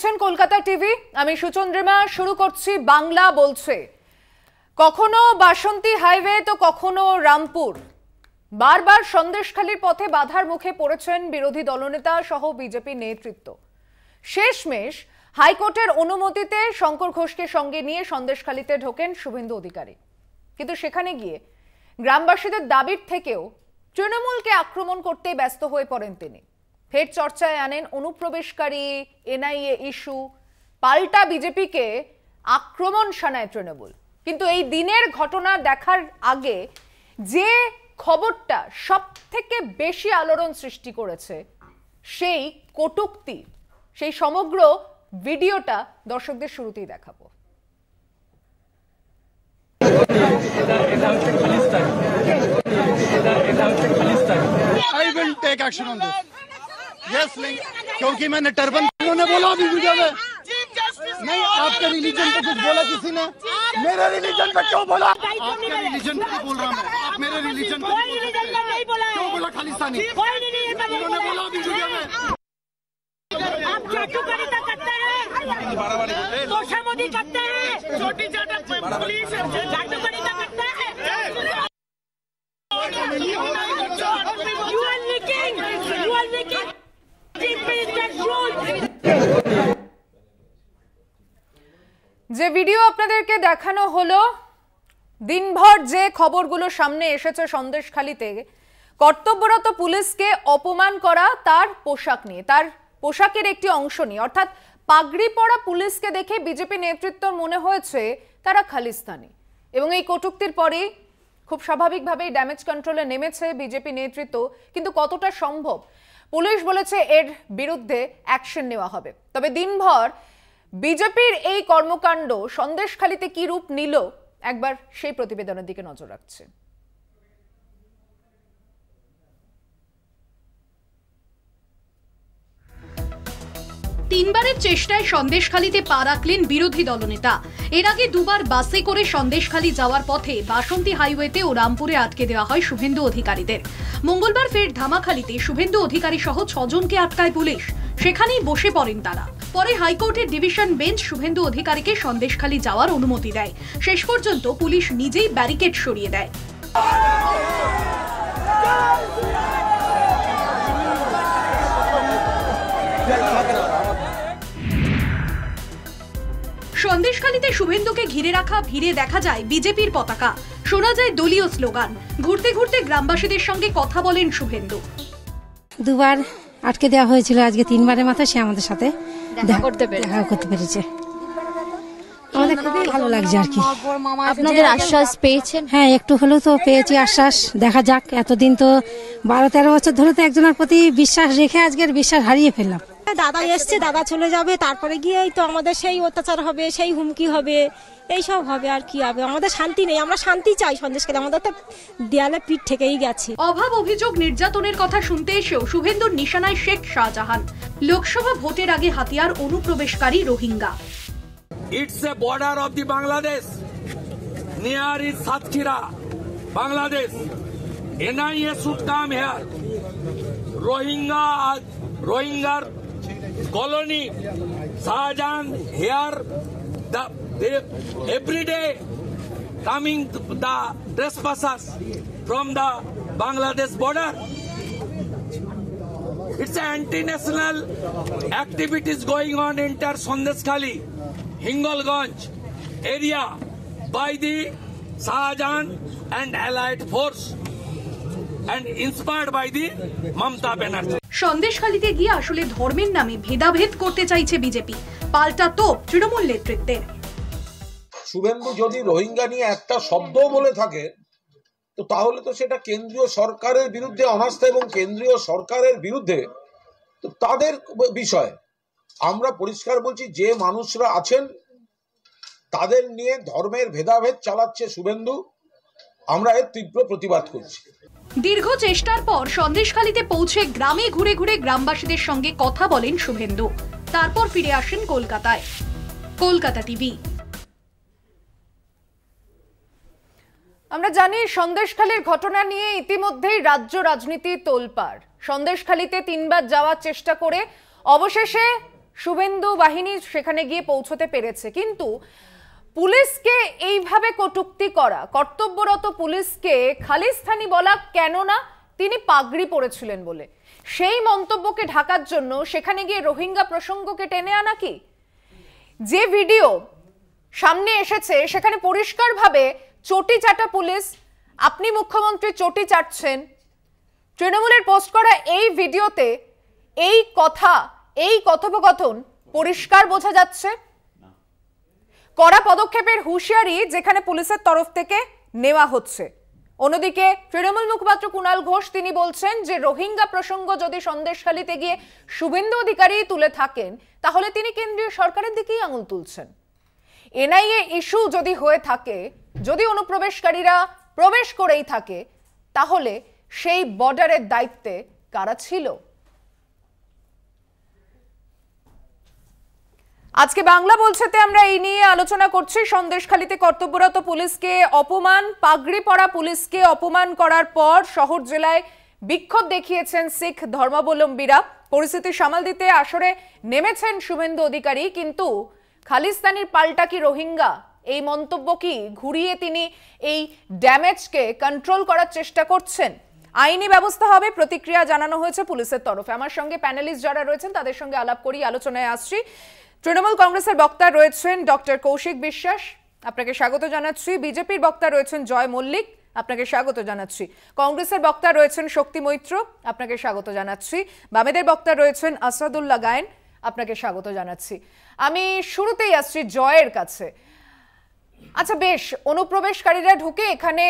দেখছেন কলকাতা টিভি। আমি সুচন্দ্রিমা। শুরু করছি বাংলা বলছে। কখনো বাসন্তী হাইওয়ে তো কখনো রামপুর। বারবার সন্দেশখালীর পথে বাধার মুখে পড়েছেন বিরোধী দলনেতা সহ বিজেপি নেতৃত্ব। শেষমেশ হাইকোর্টের অনুমতিতে শঙ্কর ঘোষকে সঙ্গে নিয়ে সন্দেশখালীতে ঢোকেন শুভেন্দু অধিকারী। কিন্তু সেখানে গিয়ে গ্রামবাসীদের দাবির থেকেও তৃণমূলকে আক্রমণ করতে ব্যস্ত হয়ে পড়েন তিনি। ফের চর্চায় আনেন অনুপ্রবেশকারী, এনআইএ ইস্যু, পাল্টা বিজেপিকে আক্রমণ শানায় তৃণমূল। কিন্তু এই দিনের ঘটনা দেখার আগে যে খবরটা সব থেকে বেশি আলোড়ন সৃষ্টি করেছে সেই কটূক্তি, সেই সমগ্র ভিডিওটা দর্শকদের শুরুতেই দেখাবো। I will take action on this. Yes, क्योंकि मैंने टर्बन ने बोला अभी वीडियो में नहीं, आपके रिलीजन पे कुछ बोला किसी ने? मेरे रिलीजन पे क्यों बोला? आपके रिलीजन पे बोल रहा मैं, आप मेरे रिलीजन पे क्यों बोला? खालिस्तानी उन्होंने बोला अभी वीडियो में। आप चाटुकारिता करते हैं, तोशामोदी करते हैं, छोटी चाटा पुलिस चाटुकारिता करते हैं। You are leaking. যে ভিডিও আপনাদেরকে দেখানো হলো, দিনভর যে খবরগুলো সামনে এসেছে সন্দেশখালীতে কর্তব্যরত পুলিশকে অপমান করা তার পোশাক নিয়ে, তার পোশাকের একটি অংশ নিয়ে, অর্থাৎ পাগড়ি পরা পুলিশকে দেখে বিজেপি নেতৃত্বর মনে হয়েছে তারা খালিস্তানি। এবং এই কটূক্তির পরেই খুব স্বাভাবিকভাবেই ড্যামেজ কন্ট্রোলে নেমেছে বিজেপি নেতৃত্ব। কিন্তু কতটা সম্ভব? পুলিশ বলেছে এর বিরুদ্ধে অ্যাকশন নেওয়া হবে। তবে দিনভর বিজেপির এই কর্মকাণ্ড সন্দেশখালীতে কি রূপ নিল, একবার সেই প্রতিবেদনের দিকে নজর রাখছে। তিনবারের চেষ্টায় সন্দেশখালীতে পা রাখলেন বিরোধী দলনেতা। এর আগে দুবার বাসে করে সন্দেশখালী যাওয়ার পথে বাসন্তী হাইওয়েতে ও রামপুরে আটকে দেওয়া হয় শুভেন্দু অধিকারীদের। মঙ্গলবার ফের ধামাখালীতে শুভেন্দু অধিকারী সহ 6 জনকে আটকায় পুলিশ। সেখানেই বসে পড়েন তারা। পরে হাইকোর্টের ডিভিশন বেঞ্চ শুভেন্দু অধিকারীকে সন্দেশখালী যাওয়ার অনুমতি দেয়। শেষ পর্যন্ত পুলিশ নিজেই ব্যারিকেড সরিয়ে দেয়। সন্দেশখালীতে শুভেন্দুকে ঘিরে রাখা ভিড়ে দেখা যায় বিজেপির পতাকা, শোনা যায় দলীয় স্লোগান। ঘুরতে ঘুরতে গ্রামবাসীদের সঙ্গে কথা বলেন শুভেন্দু। দুবার আটকে দেওয়া হয়েছিল, আজকে 3বারের মাথায় সে আমাদের সাথে দেখা করতে পেরেছে। আমাদের খুবই ভালো লাগছে আর কি। আপনাদের আশ্বাস পেয়েছেন? হ্যাঁ, একটু হলেও তো পেয়েছি আশ্বাস। দেখা যাক, এতদিন তো 12-13 বছর ধরে তো একজনের প্রতি বিশ্বাস রেখে আজকের বিশ্বাস হারিয়ে ফেললাম। দাদা এসছে, দাদা চলে যাবে, তারপরে গিয়েই তো আমাদের সেই অত্যাচার হবে, সেই হুমকি হবে, এইসব হবে। আর কি হবে? আমাদের শান্তি নেই, আমরা শান্তি চাই সন্দেশখালী। আমাদের তো দেয়ালে পিঠ থেকেই গেছে। অভাব অভিযোগ নির্যাতনের কথা শুনতে এসেও শুভেন্দুর নিশানায় শেখ শাহজাহান। লোকসভা ভোটের আগে হাতিয়ার অনুপ্রবেশকারী Rohingya. It's a border of the Bangladesh. Near is Satkhira, Bangladesh. NIA should come here. Rohingya colony. Shahjahan here. They every day coming the trespassers from the Bangladesh border. It's an anti-national activities going on in Sandeshkhali, Hingolganj area by the Shahjahan and allied force and inspired by the Mamata Banerjee. সন্দেশখালীতে গিয়ে আসলে ধর্মের নামে ভেদাভেদ করতে চাইছে BJP. পাল্টা তোপ তৃণমূল নেতৃত্বের। শুভেন্দু যদি রোহিঙ্গা নিয়ে একটা শব্দ বলে থাকে তো তাহলে তো সেটা কেন্দ্রীয় সরকারের বিরুদ্ধে অনাস্থা এবং কেন্দ্রীয় সরকারের বিরুদ্ধে তো তাদের বিষয়। আমরা পরিষ্কার বলছি, যে মানুষরা আছেন তাদের নিয়ে ধর্মের ভেদাভেদ চালাচ্ছে শুভেন্দু, আমরা এর তীব্র প্রতিবাদ করছি। দীর্ঘ চেষ্টার পর সন্দেশখালীতে পৌঁছে গ্রামে ঘুরে ঘুরে গ্রামবাসীদের সঙ্গে কথা বলেন শুভেন্দু। তারপর ফিরে আসেন কলকাতায়। কলকাতা টিভি। আমরা জানি সন্দেশখালীর ঘটনা নিয়ে ইতিমধ্যেই রাজ্য রাজনীতি তোলপাড়। সন্দেশখালীতে 3বার যাওয়ার চেষ্টা করে অবশেষে শুভেন্দু বাহিনী সেখানে গিয়ে পৌঁছতে পেরেছে, কিন্তু পুলিশকে এইভাবে কটূক্তি করা, কর্তব্যরত পুলিশকে খালিস্তানি বলা, কেন না তিনি পাগড়ি পরেছিলেন বলে, সেই মন্তব্যকে ঢাকার জন্য সেখানে গিয়ে রোহিঙ্গা প্রসঙ্গকে টেনে আনা কি? যে ভিডিও সামনে এসেছে সেখানে পরিষ্কারভাবে চটি চাটা পুলিশ, আপনি মুখ্যমন্ত্রী চটি চাটছেন। তৃণমূলের পোস্ট করা এই ভিডিওতে এই কথা, এই কথোপকথন পরিষ্কার বোঝা যাচ্ছে। কড়া পদক্ষেপের হুঁশিয়ারি যেখানে পুলিশের তরফ থেকে নেওয়া হচ্ছে। অন্যদিকে তৃণমূল মুখপাত্র কুণাল ঘোষ তিনি বলছেন যে রোহিঙ্গা প্রসঙ্গ যদি সন্দেশখালীতে গিয়ে শুভেন্দু অধিকারী তুলে থাকেন তাহলে তিনি কেন্দ্রীয় সরকারের দিকেই আঙুল তুলছেন। এনআইএ ইস্যু যদি হয়ে থাকে, যদি অনুপ্রবেশকারীরা প্রবেশ করেই থাকে, তাহলে সেই বর্ডারের দায়িত্বে কারা ছিল? আজকে বাংলা বলছেতে আমরা এই নিয়ে আলোচনা করছি। সন্দেশখালীতে কর্তব্যরত পুলিশকে অপমান, পাগড়ি পরা পুলিশকে অপমান করার পর শহর জেলায় বিক্ষোভ দেখিয়েছেন শিখ ধর্মাবলম্বীরা। পরিস্থিতি সামাল দিতে আসরে নেমেছেন শুভেন্দু অধিকারী, কিন্তু খালিস্তানির পাল্টা কি রোহিঙ্গা, এই মন্তব্য কি ঘুরিয়ে তিনি এই ড্যামেজকে কন্ট্রোল করার চেষ্টা করছেন? আইনি ব্যবস্থা হবে, প্রতিক্রিয়া জানানো হয়েছে পুলিশের তরফে। আমার সঙ্গে প্যানেলিস্ট যারা রয়েছেন তাদের সঙ্গে আলাপ করি, আলোচনায় আসছি। তৃণমূল কংগ্রেসের বক্তা রয়েছেন ডক্টর কৌশিক বিশ্বাস, আপনাকে স্বাগত জানাচ্ছি। বিজেপির বক্তা রয়েছেন জয় মল্লিক, আপনাকে স্বাগত জানাচ্ছি। কংগ্রেসের বক্তা রয়েছেন শক্তি মৈত্র, আপনাকে স্বাগত জানাচ্ছি। বামেদের বক্তা রয়েছেন আসাদুল্লাহ গায়েন, আপনাকে স্বাগত জানাচ্ছি। আমি শুরুতেই আসছি জয়ের কাছে। আচ্ছা বেশ, অনুপ্রবেশকারীরা ঢুকে এখানে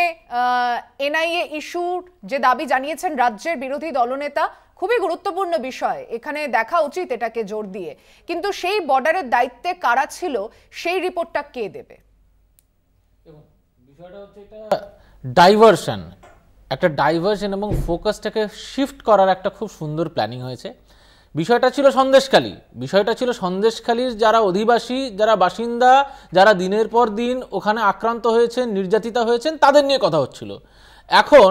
এনআইএ ইস্যুর যে দাবি জানিয়েছেন রাজ্যের বিরোধী দলনেতা, খুবই গুরুত্বপূর্ণ বিষয়, এখানে দেখা উচিত এটাকে জোর দিয়ে, কিন্তু সেই বর্ডারের দায়িত্বে কারা ছিল সেই রিপোর্টটা কে দেবে? বিষয়টা হচ্ছে এটা ডাইভারশন, একটা ডাইভারশন এবং ফোকাসটাকে শিফট করার একটা খুব সুন্দর প্ল্যানিং হয়েছে। বিষয়টা ছিল সন্দেশখালী, বিষয়টা ছিল সন্দেশখালীর যারা অধিবাসী, যারা বাসিন্দা, যারা দিনের পর দিন ওখানে আক্রান্ত হয়েছেন, নির্যাতিতা হয়েছেন, তাদের নিয়ে কথা হচ্ছিল। এখন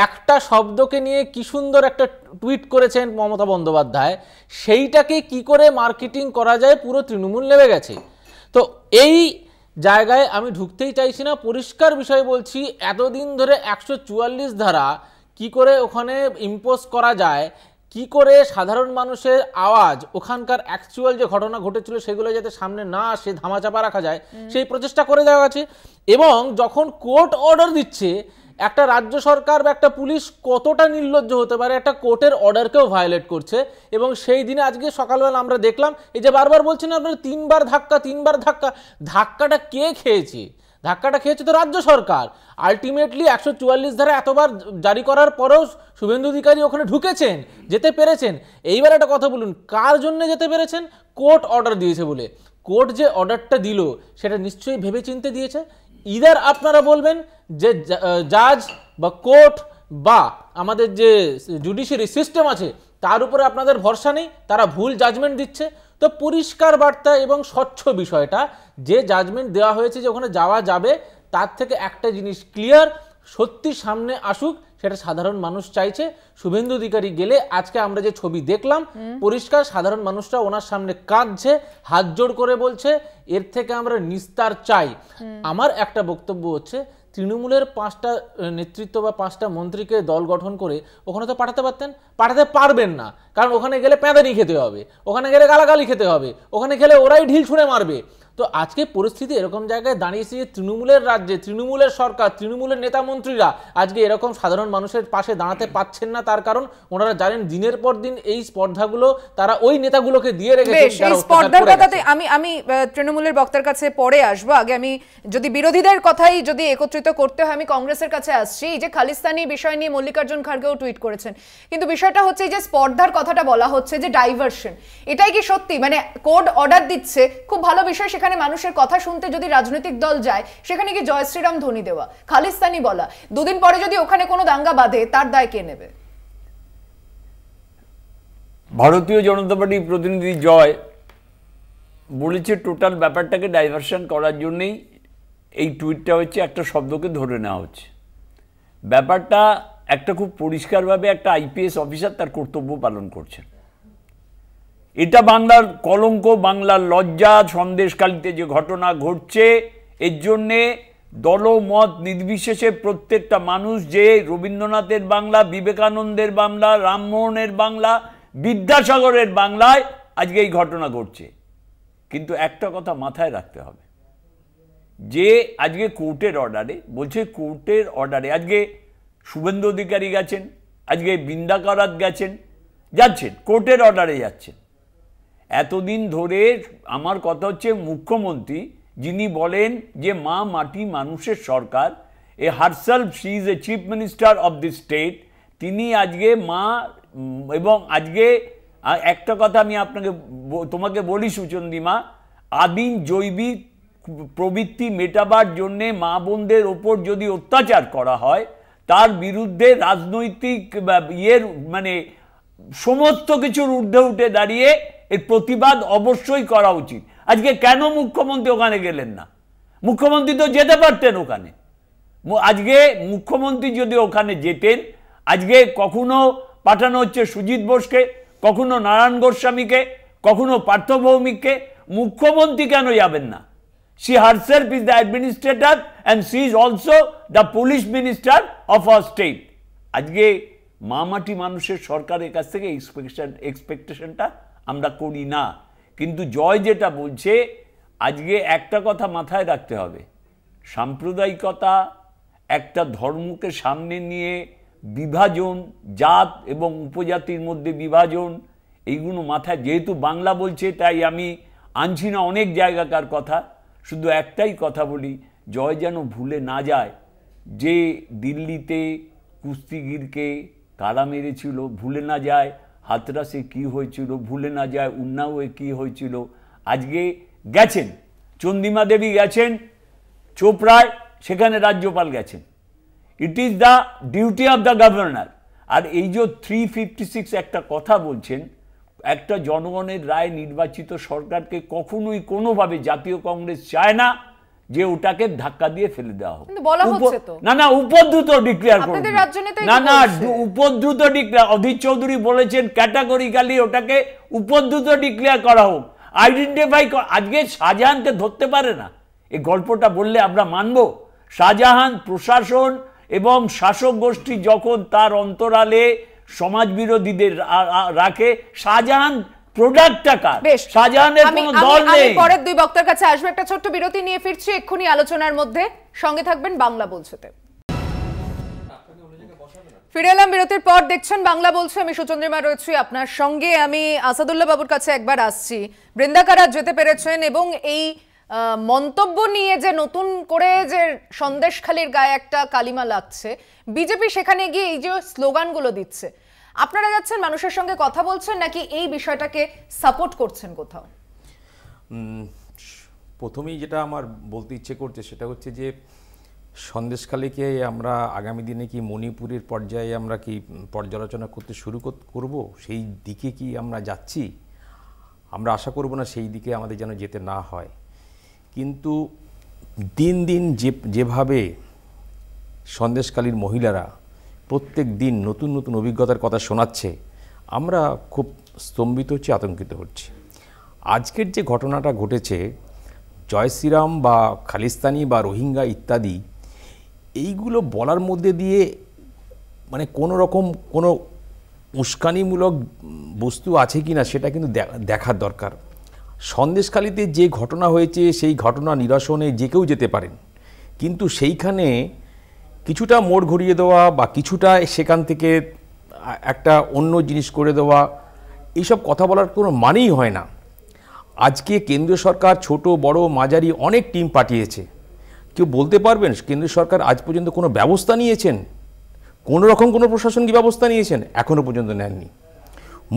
একটা শব্দকে নিয়ে কি সুন্দর একটা টুইট করেছেন মমতা বন্দ্যোপাধ্যায়, সেইটাকে কি করে মার্কেটিং করা যায় পুরো তৃণমূল নেমে গেছে। তো এই জায়গায় আমি ঢুকতেই চাইছি না, পরিষ্কার বিষয় বলছি, এতদিন ধরে 144 ধারা কি করে ওখানে ইম্পোজ করা যায়, কি করে সাধারণ মানুষের আওয়াজ, ওখানকার অ্যাকচুয়াল যে ঘটনা ঘটেছিল সেগুলো যাতে সামনে না আসে, ধামাচাপা রাখা যায়, সেই প্রচেষ্টা করে দেওয়া আছে। এবং যখন কোর্ট অর্ডার দিচ্ছে, একটা রাজ্য সরকার বা একটা পুলিশ কতটা নির্লজ্জ হতে পারে, একটা কোর্টের অর্ডারকেও ভায়োলেট করছে। এবং সেই দিনে আজকে সকালবেলা আমরা দেখলাম, এই যে বারবার বলছেন আপনারা 3 বার ধাক্কা, 3 বার ধাক্কা, ধাক্কাটা কে খেয়েছে? ধাক্কাটা খেয়েছে তো রাজ্য সরকার। আলটিমেটলি 144 ধারা এতবার জারি করার পরেও শুভেন্দু অধিকারী ওখানে ঢুকেছেন, যেতে পেরেছেন। এইবার একটা কথা বলুন, কার জন্য যেতে পেরেছেন? কোর্ট অর্ডার দিয়েছে বলে। কোর্ট যে অর্ডারটা দিল সেটা নিশ্চয়ই ভেবেচিন্তে দিয়েছে। ইদার আপনারা বলবেন যে জাজ বা কোর্ট বা আমাদের যে জুডিশিয়ারি সিস্টেম আছে তার উপরে আপনাদের ভরসা নেই, তারা ভুল জাজমেন্ট দিচ্ছে। তো পরিষ্কার বার্তা এবং স্বচ্ছ বিষয়টা, যে জাজমেন্ট দেওয়া হয়েছে যে ওখানে যাওয়া যাবে, তার থেকে একটা জিনিস ক্লিয়ার, সত্যি সামনে আসুক, সেটা সাধারণ মানুষ চাইছে। শুভেন্দু অধিকারী গেলে আজকে আমরা যে ছবি দেখলাম, পরিষ্কার সাধারণ মানুষরা ওনার সামনে কাঁদছে, হাত জোড় করে বলছে এর থেকে আমরা নিস্তার চাই। আমার একটা বক্তব্য হচ্ছে, তৃণমূলের 5টা নেতৃত্ব বা 5টা মন্ত্রীকে দল গঠন করে ওখানে তো পাঠাতে পারতেন, পাঠাতে পারবেন না, কারণ ওখানে গেলে প্যাঁদানি খেতে হবে, ওখানে গেলে গালাগালি খেতে হবে, ওখানে গেলে ওরাই ঢিল ছুঁড়ে মারবে। তো আজকে পরিস্থিতি এরকম জায়গায় দাঁড়িয়েছে যে তৃণমূলের রাজ্যে, তৃণমূলের সরকার, তৃণমূলের নেতা মন্ত্রীরা আজকে এরকম সাধারণ মানুষের পাশে দাঁড়াতে পারছেন না। তার কারণ ওনারা জানেন দিনের পর দিন এই স্পর্ধাগুলো তারা ওই নেতাগুলোকে দিয়ে রেখেছেন। এই স্পর্ধার কথাতে আমি তৃণমূলের বক্তার কাছে পরে আসবো। আগে আমি যদি বিরোধীদের কথাই যদি একত্রিত করতে হয়, আমি কংগ্রেসের কাছে আসছি। এই যে খালিস্তানি বিষয় নিয়ে মল্লিকার্জুন খাড়গেও টুইট করেছেন, কিন্তু বিষয়টা হচ্ছে এই যে স্পর্ধার কথাটা বলা হচ্ছে, যে ডাইভারশন, এটাই কি সত্যি? মানে কোর্ট অর্ডার দিচ্ছে, খুব ভালো বিষয়, সেখানে মানুষের কথা শুনতে যদি রাজনৈতিক দল যায়, সেখানে কি জয় শ্রীরাম ধ্বনি দেওয়া, খালিস্তানি বলা, দুদিন পরে যদি ওখানে কোনো দাঙ্গা বাঁধে, তার দায় কে নেবে? ভারতীয় জনতা পার্টির প্রতিনিধি জয় বলেছে টোটাল ব্যাপারটাকে ডাইভারশন করার জন্যই এই টুইটটা হচ্ছে, একটা শব্দকে ধরে নেওয়া হচ্ছে। ব্যাপারটা একটা খুব পরিষ্কারভাবে একটা আইপিএস অফিসার তার কর্তব্য পালন করছেন। এটা বাংলার কলঙ্ক, বাংলার লজ্জা। সন্দেশখালিতে যে ঘটনা ঘটছে এর জন্যে দলমত নির্বিশেষে প্রত্যেকটা মানুষ যে রবীন্দ্রনাথের বাংলা, বিবেকানন্দের বাংলা, রামমোহনের বাংলা, বিদ্যাসাগরের বাংলায় আজকে এই ঘটনা ঘটছে। কিন্তু একটা কথা মাথায় রাখতে হবে যে আজকে কোর্টের অর্ডারে, বলছে কোর্টের অর্ডারে আজকে শুভেন্দু অধিকারী গেছেন, আজকে বৃন্দা কারাত যাচ্ছেন, কোর্টের অর্ডারে যাচ্ছেন। এতদিন ধরে আমার কথা হচ্ছে মুখ্যমন্ত্রী যিনি বলেন যে মা মাটি মানুষের সরকার, a herself she is a chief minister of the state, তিনি আজকে মা, এবং আজকে একটা কথা আমি তোমাকে বলি সুচন্দিমা, আদিম জৈবিক প্রবৃত্তি মেটাবার জন্যে মা বোনদের ওপর যদি অত্যাচার করা হয় তার বিরুদ্ধে রাজনৈতিক মানে সমস্ত কিছুর ঊর্ধ্বে উঠে দাঁড়িয়ে এর প্রতিবাদ অবশ্যই করা উচিত। আজকে কেন মুখ্যমন্ত্রী ওখানে গেলেন না? মুখ্যমন্ত্রী তো যেতে পারতেন ওখানে। আজকে মুখ্যমন্ত্রী যদি ওখানে যেতেন, আজকে কখনো পাঠানো হচ্ছে সুজিত বোসকে, কখনো নারায়ণ গোস্বামীকে, কখনো পার্থ ভৌমিককে, মুখ্যমন্ত্রী কেন যাবেন না? She herself is the administrator and she is also the police minister of our state. আজকে মামাটি মানুষের সরকারের কাছ থেকে এক্সপেকটেশনটা আমরা করি না। কিন্তু জয় যেটা বলছে, আজকে একটা কথা মাথায় রাখতে হবে, সাম্প্রদায়িকতা, একটা ধর্মকে সামনে নিয়ে বিভাজন, জাত এবং উপজাতির মধ্যে বিভাজন, এইগুলো মাথায়, যেহেতু বাংলা বলছে তাই আমি আনছি না অনেক জায়গাকার কথা, শুধু একটাই কথা বলি, জয় যেন ভুলে না যায় যে দিল্লিতে কুস্তিগিরকে কারা মেরেছিল, ভুলে না যায় হাতরাসে কি হয়েছিল, ভুলে না যায় উন্নাওয়ে কি হয়েছিল। আজকে গেছেন চন্দিমা দেবী, গেছেন চোপড়ায়, সেখানে রাজ্যপাল গেছেন। It is the duty of the governor. আর এই যে 356 একটা কথা বলছেন, একটা জনগণের রায় নির্বাচিত সরকারকে কখনোই কোনোভাবে জাতীয় কংগ্রেস চায় না যে ওটাকে ধাক্কা দিয়ে ফেলে দেওয়া হোক। না, উপদ্রুত ডিক্লেয়ার করুন। না, উপদ্রুত ডিক্লেয়ার, অধীর চৌধুরী বলেছেন ক্যাটাগরিক্যালি ওটাকে উপদ্রুত ডিক্লেয়ার করা হোক। আইডেন্টিফাই, আজকে শাহজাহানকে ধরতে পারে না, এই গল্পটা বললে আমরা মানব? শাহজাহান প্রশাসন এবং শাসক গোষ্ঠী যখন তার অন্তরালে সমাজ বিরোধীদের রাখে, শাহজাহান প্রোডাক্টটা কার? শাহজাহানের কোনো দল নেই। পরের দুই বক্তার কাছে আসবে, একটা ছোট্ট বিরতি নিয়ে ফিরছি এক্ষুনি আলোচনার মধ্যে, সঙ্গে থাকবেন বাংলা বলছেতে। ফিরে এলাম বিরতির পর, দেখছেন বাংলা বলছে, আমি সুচন্দ্রিমা রয়েছি আপনার সঙ্গে। আমি আসাদুল্লাহ বাবুর কাছে একবার আসছি। বৃন্দা কারাত যেতে পেরেছেন এবং এই মন্তব্য নিয়ে যে নতুন করে যে সন্দেশখালির গায়ে একটা কালিমা লাগছে, বিজেপি সেখানে গিয়ে এই যে স্লোগানগুলো দিচ্ছে, আপনারা যাচ্ছেন মানুষের সঙ্গে কথা বলছেন নাকি এই বিষয়টাকে সাপোর্ট করছেন কোথাও? প্রথমেই যেটা আমার বলতে ইচ্ছে করছে সেটা হচ্ছে যে সন্দেশখালিকে আমরা আগামী দিনে কি মণিপুরের পর্যায়ে আমরা কি পর্যালোচনা করতে শুরু করব, সেই দিকে কি আমরা যাচ্ছি? আমরা আশা করব না সেই দিকে আমাদের যেন যেতে না হয়। কিন্তু দিন দিন যেভাবে সন্দেশখালির মহিলারা প্রত্যেক দিন নতুন নতুন অভিজ্ঞতার কথা শোনাচ্ছে, আমরা খুব স্তম্ভিত হচ্ছি, আতঙ্কিত হচ্ছি। আজকের যে ঘটনাটা ঘটেছে, জয় শ্রীরাম বা খালিস্তানি বা রোহিঙ্গা ইত্যাদি, এইগুলো বলার মধ্যে দিয়ে মানে কোনো রকম কোনো উস্কানিমূলক বস্তু আছে কি না সেটা কিন্তু দেখার দরকার। সন্দেশখালিতে যে ঘটনা হয়েছে সেই ঘটনা নিরসনে যে কেউ যেতে পারেন, কিন্তু সেইখানে কিছুটা মোড় ঘুরিয়ে দেওয়া বা কিছুটা সেখান থেকে একটা অন্য জিনিস করে দেওয়া, এইসব কথা বলার কোনো মানেই হয় না। আজকে কেন্দ্রীয় সরকার ছোট বড় মাঝারি অনেক টিম পাঠিয়েছে। কেউ বলতে পারবেন কেন্দ্রীয় সরকার আজ পর্যন্ত কোনো ব্যবস্থা নিয়েছেন? কোনো রকম কোনো প্রশাসনিক ব্যবস্থা নিয়েছেন? এখনও পর্যন্ত নেননি।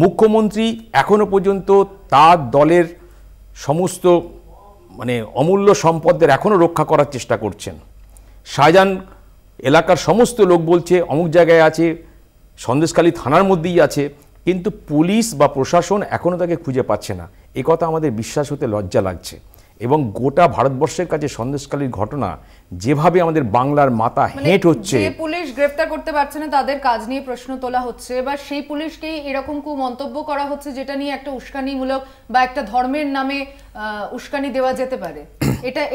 মুখ্যমন্ত্রী এখনও পর্যন্ত তার দলের সমস্ত মানে অমূল্য সম্পদের এখনও রক্ষা করার চেষ্টা করছেন। শাহজাহান এলাকার সমস্ত লোক বলছে অমুক জায়গায় আছে, সন্দেশখালী থানার মধ্যেই আছে, কিন্তু পুলিশ বা প্রশাসন এখনও তাকে খুঁজে পাচ্ছে না। এ কথা আমাদের বিশ্বাস হতে লজ্জা লাগছে। এবং গোটা ভারতবর্ষের কাছে সন্দেশখালীর ঘটনা যেভাবে আমাদের বাংলার মাথা হেঁট হচ্ছে, যে পুলিশ গ্রেফতার করতে পারছে না তাদের কাজ নিয়ে প্রশ্ন তোলা হচ্ছে, বা সেই পুলিশকে এরকম মন্তব্য করা হচ্ছে যেটা নিয়ে একটা উস্কানিমূলক বা একটা ধর্মের নামে উস্কানি দেওয়া যেতে পারে,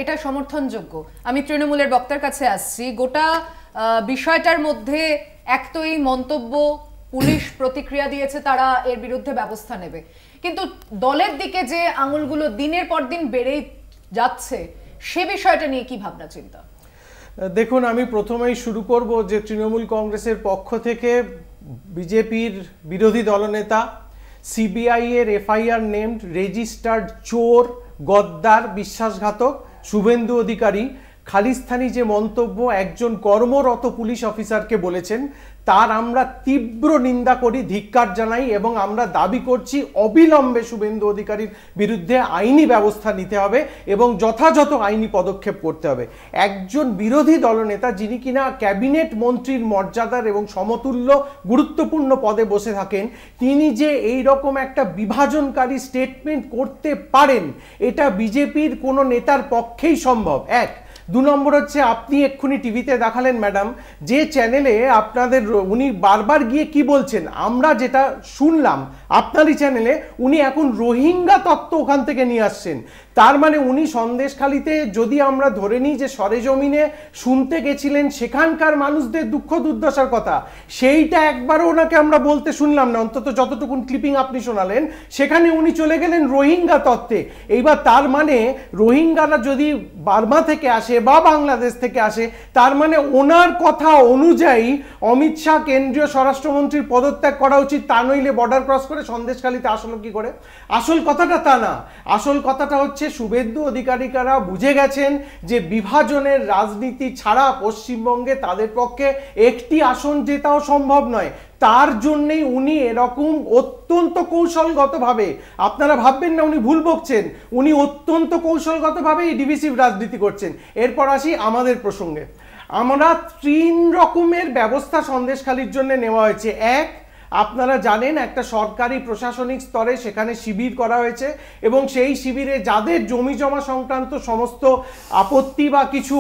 এটা সমর্থনযোগ্য? আমি তৃণমূলের বক্তার কাছে আসছি। গোটা বিষয়টার মধ্যে এক তো এই মন্তব্য, পুলিশ প্রতিক্রিয়া দিয়েছে, তারা এর বিরুদ্ধে ব্যবস্থা নেবে, কিন্তু দলের দিকে যে আঙুলগুলো দিনের পর দিন বেড়েই যাচ্ছে সে বিষয়টা নিয়ে কি ভাবনা চিন্তা? দেখুন, আমি প্রথমেই শুরু করব যে তৃণমূল কংগ্রেসের পক্ষ থেকে বিজেপির বিরোধী দলনেতা সিবিআই এর এফআইআর নেমড রেজিস্টার্ড চোর, গদ্দার, বিশ্বাসঘাতক শুভেন্দু অধিকারী খালিস্তানি যে মন্তব্য একজন কর্মরত পুলিশ অফিসারকে বলেছেন, তার আমরা তীব্র নিন্দা করি, ধিক্কার জানাই এবং আমরা দাবি করছি অবিলম্বে শুভেন্দু অধিকারীর বিরুদ্ধে আইনি ব্যবস্থা নিতে হবে এবং যথাযথ আইনি পদক্ষেপ করতে হবে। একজন বিরোধী দলনেতা যিনি কিনা ক্যাবিনেট মন্ত্রীর মর্যাদার এবং সমতুল্য গুরুত্বপূর্ণ পদে বসে থাকেন, তিনি যে এই রকম একটা বিভাজনকারী স্টেটমেন্ট করতে পারেন, এটা বিজেপির কোনো নেতার পক্ষেই সম্ভব। এক। 2 নম্বর হচ্ছে, আপনি এক্ষুনি টিভিতে দেখালেন ম্যাডাম, যে চ্যানেলে আপনাদের উনি বারবার গিয়ে কি বলছেন, আমরা যেটা শুনলাম আপনারই চ্যানেলে, উনি এখন রোহিঙ্গা তত্ত্ব ওখান থেকে নিয়ে আসছেন। তার মানে উনি সন্দেশখালীতে, যদি আমরা ধরে নিই যে সরেজমিনে শুনতে গেছিলেন সেখানকার মানুষদের দুঃখ দুর্দশার কথা, সেইটা একবারও ওনাকে আমরা বলতে শুনলাম না, অন্তত যতটুকুন ক্লিপিং আপনি শোনালেন, সেখানে উনি চলে গেলেন রোহিঙ্গা তত্ত্বে। এইবার তার মানে রোহিঙ্গারা যদি বার্মা থেকে আসে বা বাংলাদেশ থেকে আসে, তার মানে ওনার কথা অনুযায়ী অমিত শাহ কেন্দ্রীয় স্বরাষ্ট্রমন্ত্রীর পদত্যাগ করা উচিত, তা নইলে বর্ডার ক্রস করে সন্দেশখালীতে আসলো কি করে? আসল কথাটা তা না, আসল কথাটা হচ্ছে শুভেন্দু অধিকারীরা বুঝে গেছেন যে বিভাজনের রাজনীতি ছাড়া পশ্চিমবঙ্গে তাদের পক্ষে একটি আসন জেতাও সম্ভব নয়। তার জন্যই উনি এরকম অত্যন্ত কৌশলগতভাবে, আপনারা ভাববেন না উনি ভুল বকছেন, উনি অত্যন্ত কৌশলগতভাবে এই ডিভিসিভ রাজনীতি করছেন। এরপর আসি আমাদের প্রসঙ্গে। আমরা 3 রকমের ব্যবস্থা সন্দেশখালীর জন্য নেওয়া হয়েছে। এক, আপনারা জানেন একটা সরকারি প্রশাসনিক স্তরে সেখানে শিবির করা হয়েছে এবং সেই শিবিরে যাদের জমি জমা সংক্রান্ত সমস্ত আপত্তি বা কিছু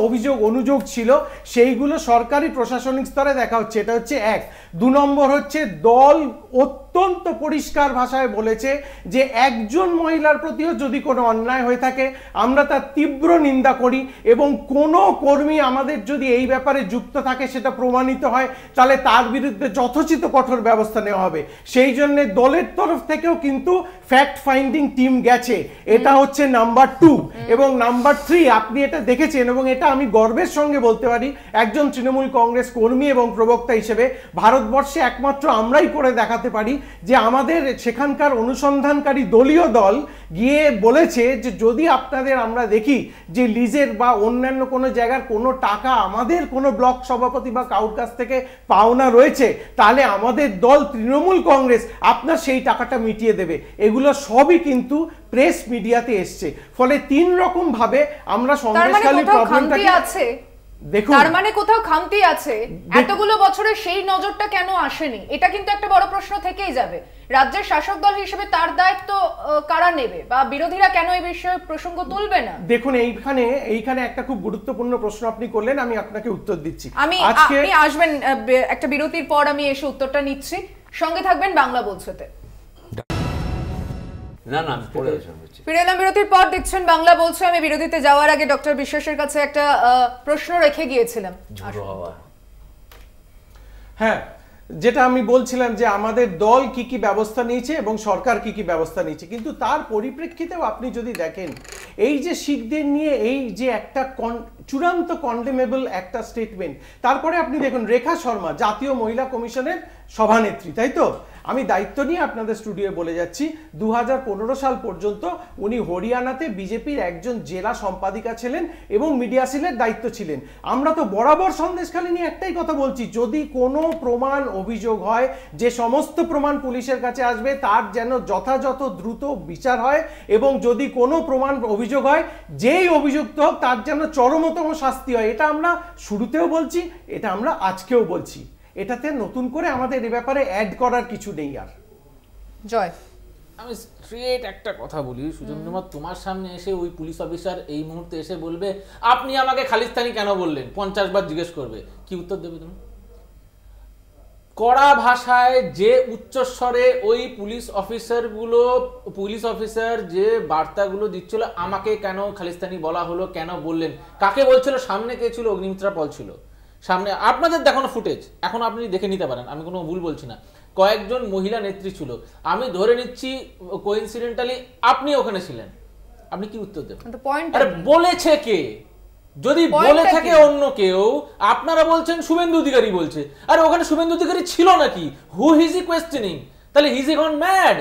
অভিযোগ অনুযোগ ছিল, সেইগুলো সরকারি প্রশাসনিক স্তরে দেখা হচ্ছে। এটা হচ্ছে এক। 2 নম্বর হচ্ছে, দল অত্যন্ত পরিষ্কার ভাষায় বলেছে যে একজন মহিলার প্রতিও যদি কোনো অন্যায় হয়ে থাকে আমরা তার তীব্র নিন্দা করি এবং কোনো কর্মী আমাদের যদি এই ব্যাপারে যুক্ত থাকে, সেটা প্রমাণিত হয়, তাহলে তার বিরুদ্ধে যথোচিত কঠোর ব্যবস্থা নেওয়া হবে। সেই জন্য দলের তরফ থেকেও কিন্তু ফ্যাক্ট ফাইন্ডিং টিম গেছে। এটা হচ্ছে নাম্বার 2। এবং নাম্বার 3, আপনি এটা দেখেছেন এবং এটা আমি গর্বের সঙ্গে বলতে পারি একজন তৃণমূল কংগ্রেস কর্মী এবং প্রবক্তা হিসেবে, ভারতবর্ষে একমাত্র আমরাই করে দেখাতে পারি যে আমাদের সেখানকার অনুসন্ধানকারী দলীয় দল গিয়ে বলেছে যে যদি আপনাদের আমরা দেখি যে লিজের বা অন্যান্য কোনো জায়গার কোনো টাকা আমাদের কোনো ব্লক সভাপতি বা কারোর কাছ থেকে পাওনা রয়েছে, তাহলে আমাদের দল তৃণমূল কংগ্রেস আপনার সেই টাকাটা মিটিয়ে দেবে। এগুলো সবই কিন্তু প্রেস মিডিয়াতে এসছে। ফলে 3 রকম ভাবে আমরা সন্দেশখালী প্রবলেমটাকে আছে। দেখুন, তার মানে কোথাও খামতি আছে। এতগুলো বছরে সেই নজরটা কেন আসেনি? এটা কিন্তু একটা বড় প্রশ্ন থেকেই যাবে। রাজ্যের শাসক দল হিসেবে তার দায়িত্ব কারা নেবে, বা বিরোধীরা কেন এই বিষয়ে প্রসঙ্গ তুলবে না? দেখুন, এইখানে একটা খুব গুরুত্বপূর্ণ প্রশ্ন আপনি করলেন, আমি আপনাকে উত্তর দিচ্ছি। আপনি আসবেন একটা বিরতির পর, আমি এসে উত্তরটা নিচ্ছি। সঙ্গে থাকবেন বাংলা বলছেতে। ফিরে এলাম বিরতির পর, দেখছেন বাংলা বলছে। আমি বিরতিতে যাওয়ার আগে ডক্টর বিশ্বাসের কাছে একটা প্রশ্ন রেখে গিয়েছিলাম। হ্যাঁ, যেটা আমি বলছিলাম যে আমাদের দল কি কি ব্যবস্থা নিয়েছে এবং সরকার কি কি ব্যবস্থা নিয়েছে, কিন্তু তার পরিপ্রেক্ষিতেও আপনি যদি দেখেন এই যে শিখদের নিয়ে এই যে একটা চূড়ান্ত কন্ডেমেবল একটা স্টেটমেন্ট, তারপরে আপনি দেখুন রেখা শর্মা জাতীয় মহিলা কমিশনের সভানেত্রী, তাই তো? আমি দায়িত্ব নিয়ে আপনাদের স্টুডিওয়ে বলে যাচ্ছি, 2015 সাল পর্যন্ত উনি হরিয়ানাতে বিজেপির একজন জেলা সম্পাদিকা ছিলেন এবং মিডিয়া সেলের দায়িত্ব ছিলেন। আমরা তো বরাবর সন্দেশখালী নিয়ে একটাই কথা বলছি, যদি কোনো প্রমাণ অভিযোগ হয়, যে সমস্ত প্রমাণ পুলিশের কাছে আসবে তার যেন যথাযথ দ্রুত বিচার হয় এবং যদি কোনো প্রমাণ অভিযোগ হয়, যেই অভিযুক্ত হোক তার যেন চরমতম শাস্তি হয়। এটা আমরা শুরুতেও বলছি, এটা আমরা আজকেও বলছি। এটাতে নতুন করে আমাদের এই ব্যাপারে অ্যাড করার কিছু নেই। আর জয়, আমি স্ট্রেট একটা কথা বলি সুচন্দ্রমা, তোমার সামনে এসে ওই পুলিশ অফিসার এই মুহূর্তে এসে বলবে আপনি আমাকে খালিস্তানি কেন বললেন, 50 বার জিজ্ঞেস করবে, কি উত্তর দেবে তুমি? কড়া ভাষায় যে উচ্চস্বরে ওই পুলিশ অফিসার যে বার্তাগুলো দিচ্ছিল, আমাকে কেন খালিস্তানি বলা হলো, কেন বললেন, কাকে বলছিল, সামনে কে ছিল? অগ্নিমিত্রা পল ছিল সামনে। আপনাদের দেখানো ফুটেজ এখন আপনি দেখে নিতে পারেন, আমি কোনো ভুল বলছি না। কয়েকজন মহিলা নেত্রী ছিল, আমি ধরে নিচ্ছি কোইন্সিডেন্টালি আপনি ওখানে ছিলেন, আপনি কি উত্তর দেবেন? আরে বলেছে কে? যদি বলে থাকে অন্য কেউ, আপনারা বলছেন শুভেন্দু অধিকারী বলছে, আর ওখানে শুভেন্দু অধিকারী ছিল নাকি? Who is he questioning? তাহলে হি ইজ গন ম্যাড,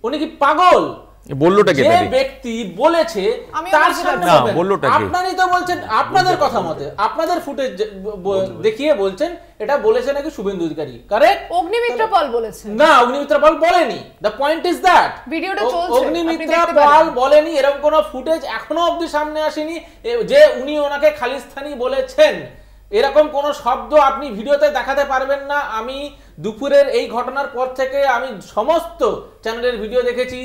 উনি কি পাগল? বললোটাকে যে ব্যক্তি বলেছে তার সামনে আপনারই তো বলছেন, আপনাদের কথা মতে আপনাদের ফুটেজ দেখিয়ে বলছেন এটা বলেছে নাকি শুভেন্দু অধিকারী, কারেক্ট? অগ্নিমিত্রা পল বলেছে না, অগ্নিমিত্রা পল বলেনি। দ্য পয়েন্ট ইজ দ্যাট ভিডিওটা চলছে, অগ্নিমিত্রা পল বলেনি, এরকম কোনো ফুটেজ এখনো অবধি সামনে আসেনি যে উনি ওনাকে খালিস্তানি বলেছেন। এরকম কোন শব্দ আপনি ভিডিওতে দেখাতে পারবেন না। আমি দুপুরের এই ঘটনার পর থেকে আমি সমস্ত চ্যানেলের ভিডিও দেখেছি,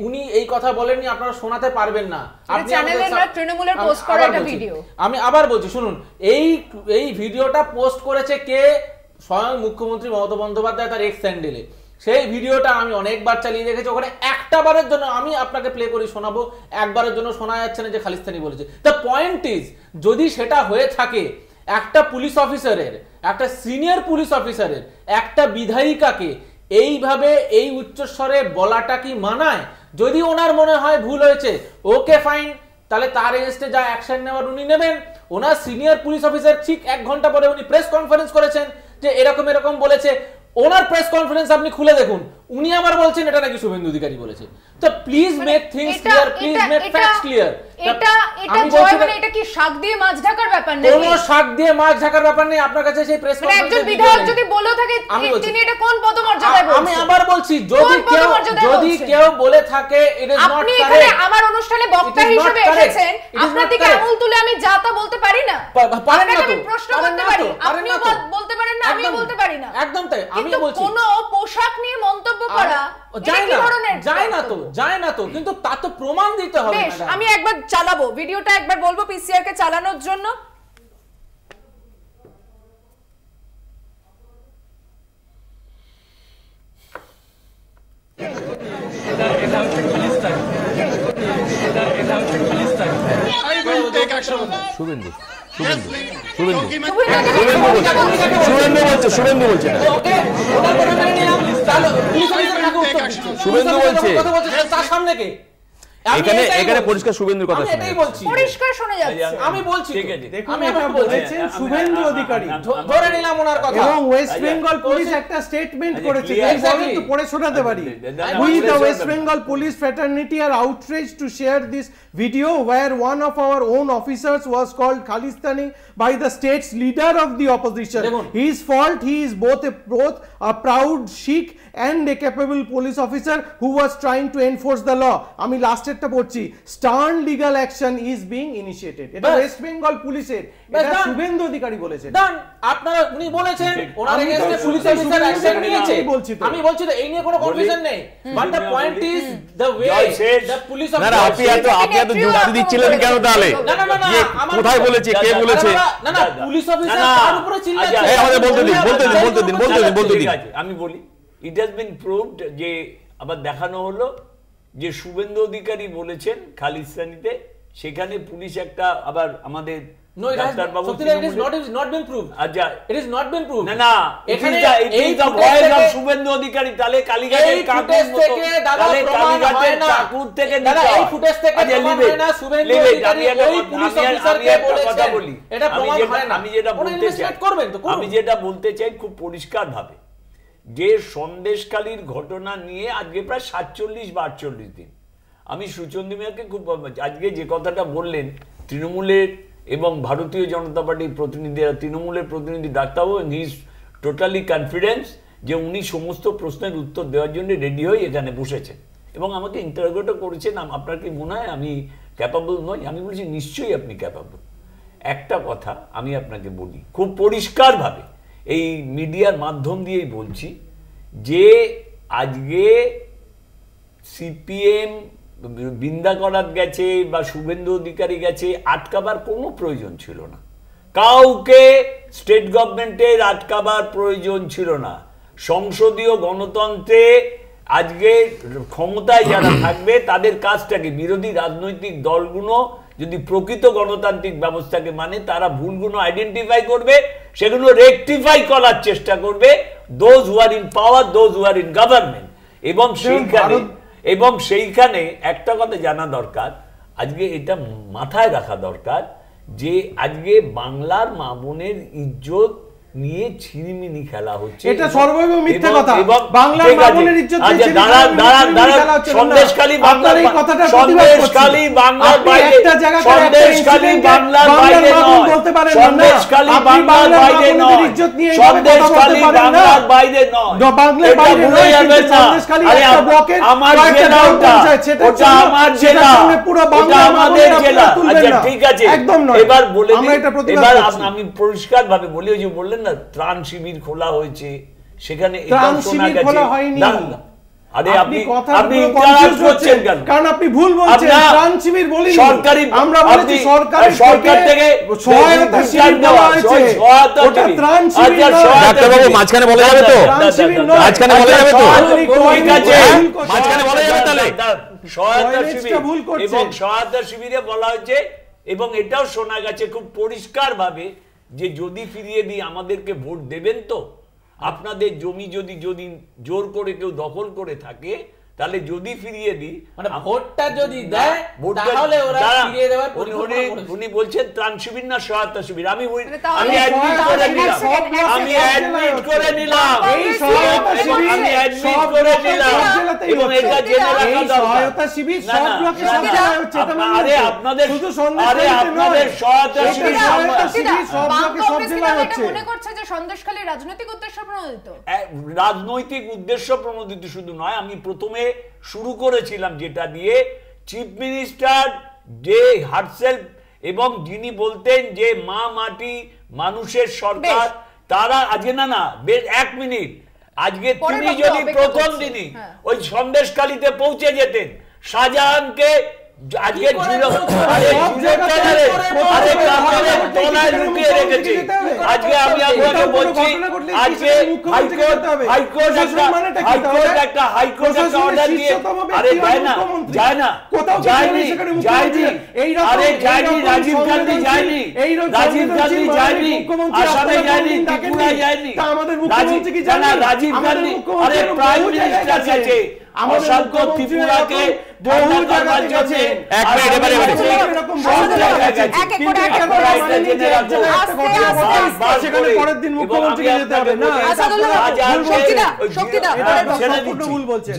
উনি এই কথা বলেননি, আপনারা শোনাতে পারবেন না। তৃণমূলের পোস্ট করা একটা ভিডিও আমি আবার বলছি শুনুন, এই ভিডিওটা পোস্ট করেছে কে? স্বয়ং মুখ্যমন্ত্রী মমতা বন্দ্যোপাধ্যায় তার এক্স হ্যান্ডেলে। সেই ভিডিওটা আমি অনেকবার চালিয়ে দেখেছি, ওখানে একটা বারের জন্য আমি আপনাকে প্লে করে শোনাবো, একবারের জন্য শোনা যাচ্ছে না যে খালিস্তানি বলেছে। দ্য পয়েন্ট ইজ, যদি সেটা হয়ে থাকে, একটা পুলিশ অফিসারের, একটা সিনিয়র পুলিশ অফিসারের, একটা বিধায়িকাকে এইভাবে এই উচ্চস্বরে বলাটা কি মানায়? যদি ওনার মনে হয় ভুল হয়েছে, ওকে ফাইন, তাহলে তার এগেইনস্টে যা অ্যাকশন নেওয়ার উনি নেবেন। ওনার সিনিয়র পুলিশ অফিসার ঠিক 1 ঘন্টা পরে উনি প্রেস কনফারেন্স করেছেন যে এরকম এরকম বলেছে। ওনার প্রেস কনফারেন্স আপনি খুলে দেখুন, উনি আবার বলছেন এটা নাকি শুভেন্দু অধিকারী বলেছে। তো please make things clear, please make facts clear. এটা জয় মানে এটা কি শাক দিয়ে মাছ ঢাকার ব্যাপার নেই? কোনো শাক দিয়ে মাছ ঢাকার ব্যাপার নেই। আপনার কাছে সেই প্রেস কনফারেন্স একজন বিধায়ক যদি বলেও থাকে তিনি এটা কোন পদমর্যাদায় বলছেন? আমি আবার বলছি, যদি কেউ বলে থাকে ইট ইজ নট কারেক্ট। আপনি এখানে আমার অনুষ্ঠানে বক্তা হিসেবে এসেছেন, আপনার দিকে আঙুল তুলে আমি যা তা বলতে পারি না? পারেন না তো, আমি প্রশ্ন করতে পারি, আপনিও বলতে পারেন না, আমিও বলতে পারি না। একদম তাই, আমিও বলছি কোন পোশাক নিয়ে মন্তব্য করা যায় না তো, কিন্তু তা তো প্রমাণ দিতে হবে। বেশ, আমি একবার চালাবো ভিডিওটা, একবার বলবো পিসিআর কে চালানোর জন্য। শুভেন্দু বলছে তার সামনে কে? এখানে পরিষ্কার শুভেন্দুর কথা পরিষ্কার শোনা যাচ্ছে। আমি বলছি দেখুন, এটা বলেছেন শুভেন্দু অধিকারী, ধরে নিলাম ওনার কথা। এবং ওয়েস্ট বেঙ্গল পুলিশ একটা স্টেটমেন্ট করেছে, এই বলেন তো পড়ে শোনাতে পারি। We the West Bengal police fraternity are outraged to share this video where one of our own officers was called Khalistani by the state's leader of the opposition. His fault, he is both a proud Sikh and a capable police officer who was trying to enforce the law. আমি লাস্টেরটা পড়ছি, stern legal action is being initiated. এটা West Bengal পুলিশের, এটা শুভেন্দু অধিকারী বলেছেন। আপনারা উনি বলেছেন ওনার এগেইনস্টে police officer action নিয়েছে। আমি বলছি তো এই নিয়ে কোনো কনফিউশন নেই, but the point is the way the police officer. না, আপনি এত যুক্তি দিচ্ছিলেন কেন তাহলে? কোথায় বলেছে, কে বলেছে? না, পুলিশ অফিসার তার উপরে চিল্লাচ্ছে। এই আমাদের বলতে দিন। আমি বলি, ইট হ্যাজ বিন প্রুভড যে আবার দেখানো হলো যে শুভেন্দু অধিকারী বলেছেন খালিস্তানিতে, সেখানে পুলিশ একটা আবার আমাদের শুভেন্দু অধিকারী তাহলে কালীঘাটের আমি যেটা বলতে চাই খুব পরিষ্কার ভাবে, যে সন্দেশখালীর ঘটনা নিয়ে আজকে প্রায় 47 বা 48 দিন আমি সুচন্দ্র মিয়াকে খুব, আজকে যে কথাটা বললেন তৃণমূলের এবং ভারতীয় জনতা পার্টির প্রতিনিধিরা, তৃণমূলের প্রতিনিধি ডাক্তারবাবু, হি ইজ টোটালি কনফিডেন্স যে উনি সমস্ত প্রশ্নের উত্তর দেওয়ার জন্য রেডি হয়ে এখানে বসেছেন এবং আমাকে ইন্টারভিউটা করেছেন। আপনার কি মনে হয় আমি ক্যাপাবল নই? আমি বলছি নিশ্চয়ই আপনি ক্যাপাবল। একটা কথা আমি আপনাকে বলি খুব পরিষ্কারভাবে, এই মিডিয়ার মাধ্যম দিয়েই বলছি, যে আজকে সিপিএম বিন্দা করাত গেছে বা শুভেন্দু অধিকারী গেছে আটকাবার কোনো প্রয়োজন ছিল না, কাউকে স্টেট গভর্নমেন্টের আটকাবার প্রয়োজন ছিল না। সংসদীয় গণতন্ত্রে আজকে ক্ষমতায় যারা থাকবে তাদের কাজটাকে, বিরোধী রাজনৈতিক দলগুলো যদি প্রকৃত গণতান্ত্রিক ব্যবস্থাকে মানে তারা ভুলগুলো আইডেন্টিফাই করবে, সেগুলো রেকটিফাই করার চেষ্টা করবে, those who are in power, those who are in government. এবং সেইখানে একটা কথা জানা দরকার, আজকে এটা মাথায় রাখা দরকার যে আজকে বাংলার মা বোনের ইজ্জত নিয়ে ছিনিমিনি খেলা হচ্ছে। এটা সর্বৈব মিথ্যা কথা। বাংলার মা বোনের ইজ্জত নিয়ে সন্দেশখালী বাংলার কথাটা সন্দেশখালী বাংলার বাইরে, সন্দেশখালী বাংলার বাইরে নয়, সন্দেশখালী বাংলার বাইরে নয়, সন্দেশখালী বাংলার বাইরে নয়, এটা ভুলে যাবেন না। আরে আমার জেলা, ওটা আমার জেলা, ওটা আমাদের জেলা। আচ্ছা ঠিক আছে, এবার বলে দিই, এবার আমি পরিষ্কার ভাবে বলি, ওই যে বললেন না ত্রাণ শিবির খোলা হয়েছে, সেখানে ত্রাণ শিবির খোলা হয়নি। আরে আপনি ইন্টারাপ্ট করছেন কেন? কারণ আপনি ভুল বলছেন। ত্রাণ শিবির বলিনি, সরকারি, আমরা বলেছি সরকার থেকে সহায়তা শিবির দেওয়া হয়েছে, ওটা ত্রাণ শিবির নয়। ডাক্তার বাবু মাঝখানে বলা যাবে তো? মাঝখানে বলা যাবে তো? ঠিক আছে, মাঝখানে বলা যাবে তাহলে? সহায়তা শিবির এবং সহায়তা শিবিরে বলা হয়েছে, এবং এটাও শোনা গেছে খুব পরিষ্কার ভাবে যে যদি ফিরিয়ে দিই আমাদেরকে ভোট দেবেন তো? আপনাদের জমি যদি জোর করে কেউ দখল করে থাকে তাহলে যদি ফিরিয়ে দিই, মানে ভোটটা যদি দেয় তাহলে ওরা ফিরিয়ে দেওয়ার উনি বলছেন ত্রাণ শিবির না সহায়তা শিবির। আমি অ্যাডমিট করে নিলাম, আমি অ্যাডমিট করে নিলাম, আমি অ্যাডমিট করে নিলাম, এবং এটা জেনে রাখা দরকার। আরে আপনাদের সহায়তা শিবির মনে করছে যে সন্দেশখালী রাজনৈতিক উদ্দেশ্য প্রণোদিত। রাজনৈতিক উদ্দেশ্য প্রণোদিত শুধু নয়, আমি প্রথমে শুরু করেছিলাম যেটা দিয়ে, চিফ মিনিস্টার যে হারসেলফ এবং যিনি বলতেন যে মা মাটি মানুষের সরকার, তারা আজকে না বেশ 1 মিনিট, আজকে তিনি যদি প্রথম দিনই ওই সন্দেশখালীতে পৌঁছে যেতেন, শাহজাহানকে আজকে আজকে আমি আপনাকে বলছি, আজকে হাইকোর্ট একটা অর্ডার দিয়ে, আরে যায় না যায়নি, আরে যায়নি, রাজীব গান্ধী যায়নি, আসামে যায়নি, ত্রিপুরায় যায়নি, রাজীব গান্ধী, আরে প্রাইম মিনিস্টার গেছে অশান্ত ত্রিপুরাকে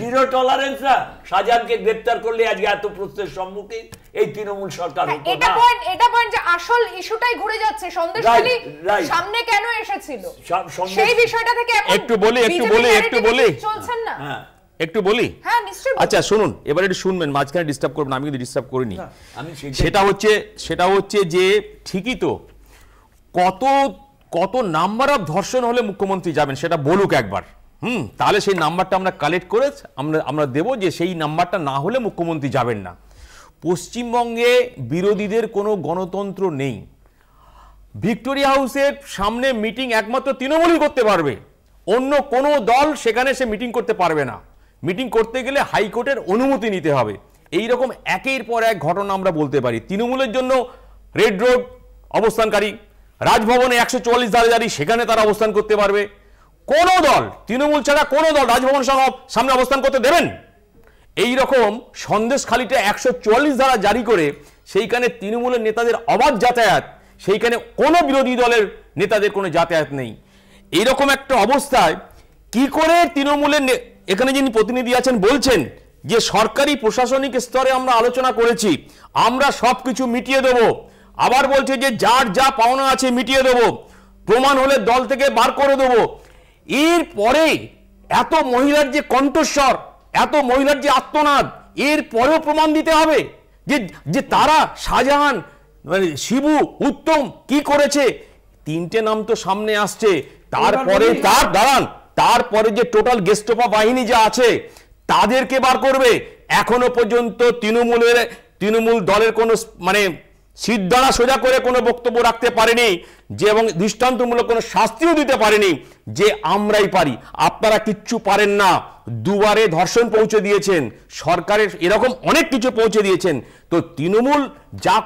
জিরো টলারেন্স না। শাহজাহানকে গ্রেপ্তার করলে আজকে এত প্রশ্নের সম্মুখীন এই তৃণমূল সরকার হতো না। এটা পয়েন্ট যে আসল ইস্যুটাই ঘুরে যাচ্ছে, সন্দেশখালী সামনে কেন এসেছিল সেই বিষয়টা থেকে একটু বলি চলছেন না। একটু বলি, হ্যাঁ নিশ্চয়ই। আচ্ছা শুনুন, এবার একটু শুনবেন, মাঝখানে ডিস্টার্ব করবেন না, আমি কিন্তু ডিস্টার্ব করিনি। সেটা হচ্ছে যে ঠিকই তো, কত নাম্বার অফ ধর্ষণ হলে মুখ্যমন্ত্রী যাবেন সেটা বলুক একবার, তাহলে সেই নাম্বারটা আমরা কালেক্ট করে আমরা দেবো যে সেই নাম্বারটা না হলে মুখ্যমন্ত্রী যাবেন না। পশ্চিমবঙ্গে বিরোধীদের কোনো গণতন্ত্র নেই। ভিক্টোরিয়া হাউসের সামনে মিটিং একমাত্র তৃণমূলই করতে পারবে, অন্য কোনো দল সেখানে সে মিটিং করতে পারবে না। মিটিং করতে গেলে হাইকোর্টের অনুমতি নিতে হবে। এই রকম একের পর এক ঘটনা আমরা বলতে পারি। তৃণমূলের জন্য রেড রোড অবস্থানকারী, রাজভবনে 144 ধারা জারি, সেখানে তারা অবস্থান করতে পারবে। কোন দল, তৃণমূল ছাড়া কোন দল রাজভবন সামনে অবস্থান করতে দেবেন? এই রকম সন্দেশখালীতে 144 ধারা জারি করে সেইখানে তৃণমূলের নেতাদের অবাধ যাতায়াত, সেইখানে কোনো বিরোধী দলের নেতাদের কোনো যাতায়াত নেই। এইরকম একটা অবস্থায় কি করে তৃণমূলের এখানে যিনি প্রতিনিধি আছেন বলছেন যে সরকারি প্রশাসনিক স্তরে আমরা আলোচনা করেছি, আমরা সবকিছু মিটিয়ে দেব, আবার বলছে যে যার যা পাওনা আছে মিটিয়ে দেব, প্রমাণ হলে দল থেকে বার করে দেব। এরপরে এত মহিলার যে কণ্ঠস্বর, এত মহিলার যে আত্মনাদ, এর পরেও প্রমাণ দিতে হবে যে তারা শাহজাহান, শিবু, উত্তম কি করেছে। 3টে নাম তো সামনে আসছে, তারপরে যে টোটাল গেস্টোপা বাহিনী যা আছে তাদেরকে বার করবে, এখনো পর্যন্ত তৃণমূল দলের কোনো মানে সিদ্ধারা সোজা করে কোনো বক্তব্য রাখতে পারেনি যে, এবং দৃষ্টান্তমূলক কোনো শাস্তিও দিতে পারেনি যে আমরাই পারি, আপনারা কিচ্ছু পারেন না। দুবারে ধর্ষণ পৌঁছে দিয়েছেন, সরকারের এরকম অনেক কিছু পৌঁছে দিয়েছেন। তো তৃণমূল যা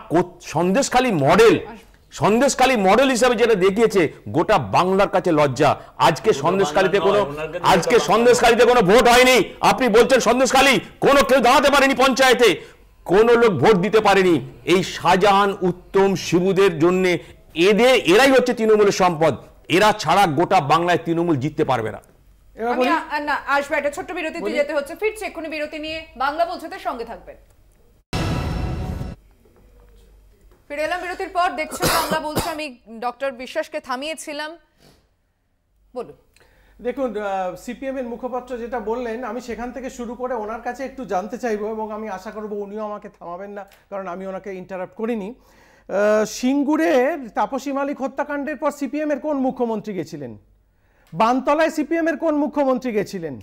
সন্দেশখালী মডেল হিসাবে যেটা দেখিয়েছে, গোটা বাংলার কাছে লজ্জা। আজকে সন্দেশখালীতে কোনো ভোট হয়নি, আপনি বলছেন সন্দেশখালী কোনো কেউ দাঁড়াতে পারেনি, পঞ্চায়েতে কোনো লোক ভোট দিতে পারেনি। এই শাহজাহান, উত্তম, শিবুদের জন্য এরাই হচ্ছে তৃণমূলের সম্পদ। এরা ছাড়া গোটা বাংলায় তৃণমূল জিততে পারবে না। আসবে একটা ছোট্ট বিরতিতে যেতে হচ্ছে, ফিরছে এক্ষুনি বিরতি নিয়ে। বাংলা বলছে সঙ্গে থাকবেন। ফিরে এলাম বিরতির পর, দেখছেন বাংলা বলছে। আমি ডক্টর বিশ্বাসকে থামিয়েছিলাম, বলুন। দেখুন, সিপিএম এর মুখপাত্র যেটা বললেন, আমি সেখান থেকে শুরু করে ওনার কাছে একটু জানতে চাইবো, এবং আমি আশা করব উনিও আমাকে থামাবেন না, কারণ আমি ওনাকে ইন্টারাপ্ট করিনি। সিঙ্গুরের তাপসী মালিক হত্যাকাণ্ডের পর সিপিএম এর কোন মুখ্যমন্ত্রী গেছিলেন? বানতলায় সিপিএম এর কোন মুখ্যমন্ত্রী গেছিলেন?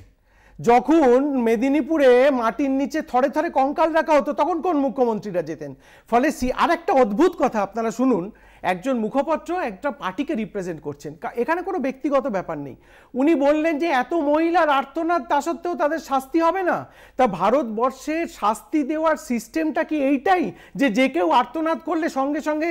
যখন মেদিনীপুরে মাটির নিচে থরে থরে কঙ্কাল রাখা হতো, তখন কোন মুখ্যমন্ত্রীরা যেতেন? ফলে আর একটা অদ্ভুত কথা আপনারা শুনুন, একজন মুখপাত্র একটা পার্টিকে রিপ্রেজেন্ট করছেন, এখানে কোনো ব্যক্তিগত ব্যাপার নেই। উনি বললেন যে এত মহিলার আর্তনাদ, তা সত্ত্বেও তাদের শাস্তি হবে না। তা ভারতবর্ষের শাস্তি দেওয়ার সিস্টেমটা কি এইটাই, যে যে কেউ আর্তনাদ করলে সঙ্গে সঙ্গে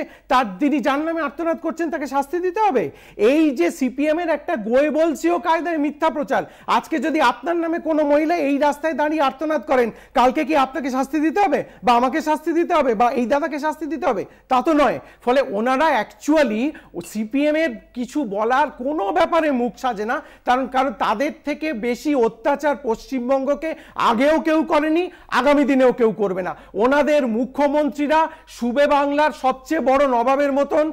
তিনি যার নামে আর্তনাদ করছেন তাকে শাস্তি দিতে হবে? এই যে সিপিএম এর একটা গোয়েবলসীয় কায়দায় মিথ্যা প্রচার। আজকে যদি আপনার নামে কোনো মহিলা এই রাস্তায় দাঁড়িয়ে আর্তনাদ করেন, কালকে কি আপনাকে শাস্তি দিতে হবে, বা আমাকে শাস্তি দিতে হবে, বা এই দাদাকে শাস্তি দিতে হবে? তা তো নয়। ফলে ওনারা অ্যাকচুয়ালি সিপিএম এর কিছু বলার কোনো ব্যাপারে মুখ সাজে না, কারণ তাদের থেকে বেশি অত্যাচার পশ্চিমবঙ্গকে আগেও কেউ করেনি, আগামী দিনেও কেউ করবে না। ওনাদের মুখ্যমন্ত্রীরা সুবে বাংলার সবচেয়ে বড় নবাবের মতন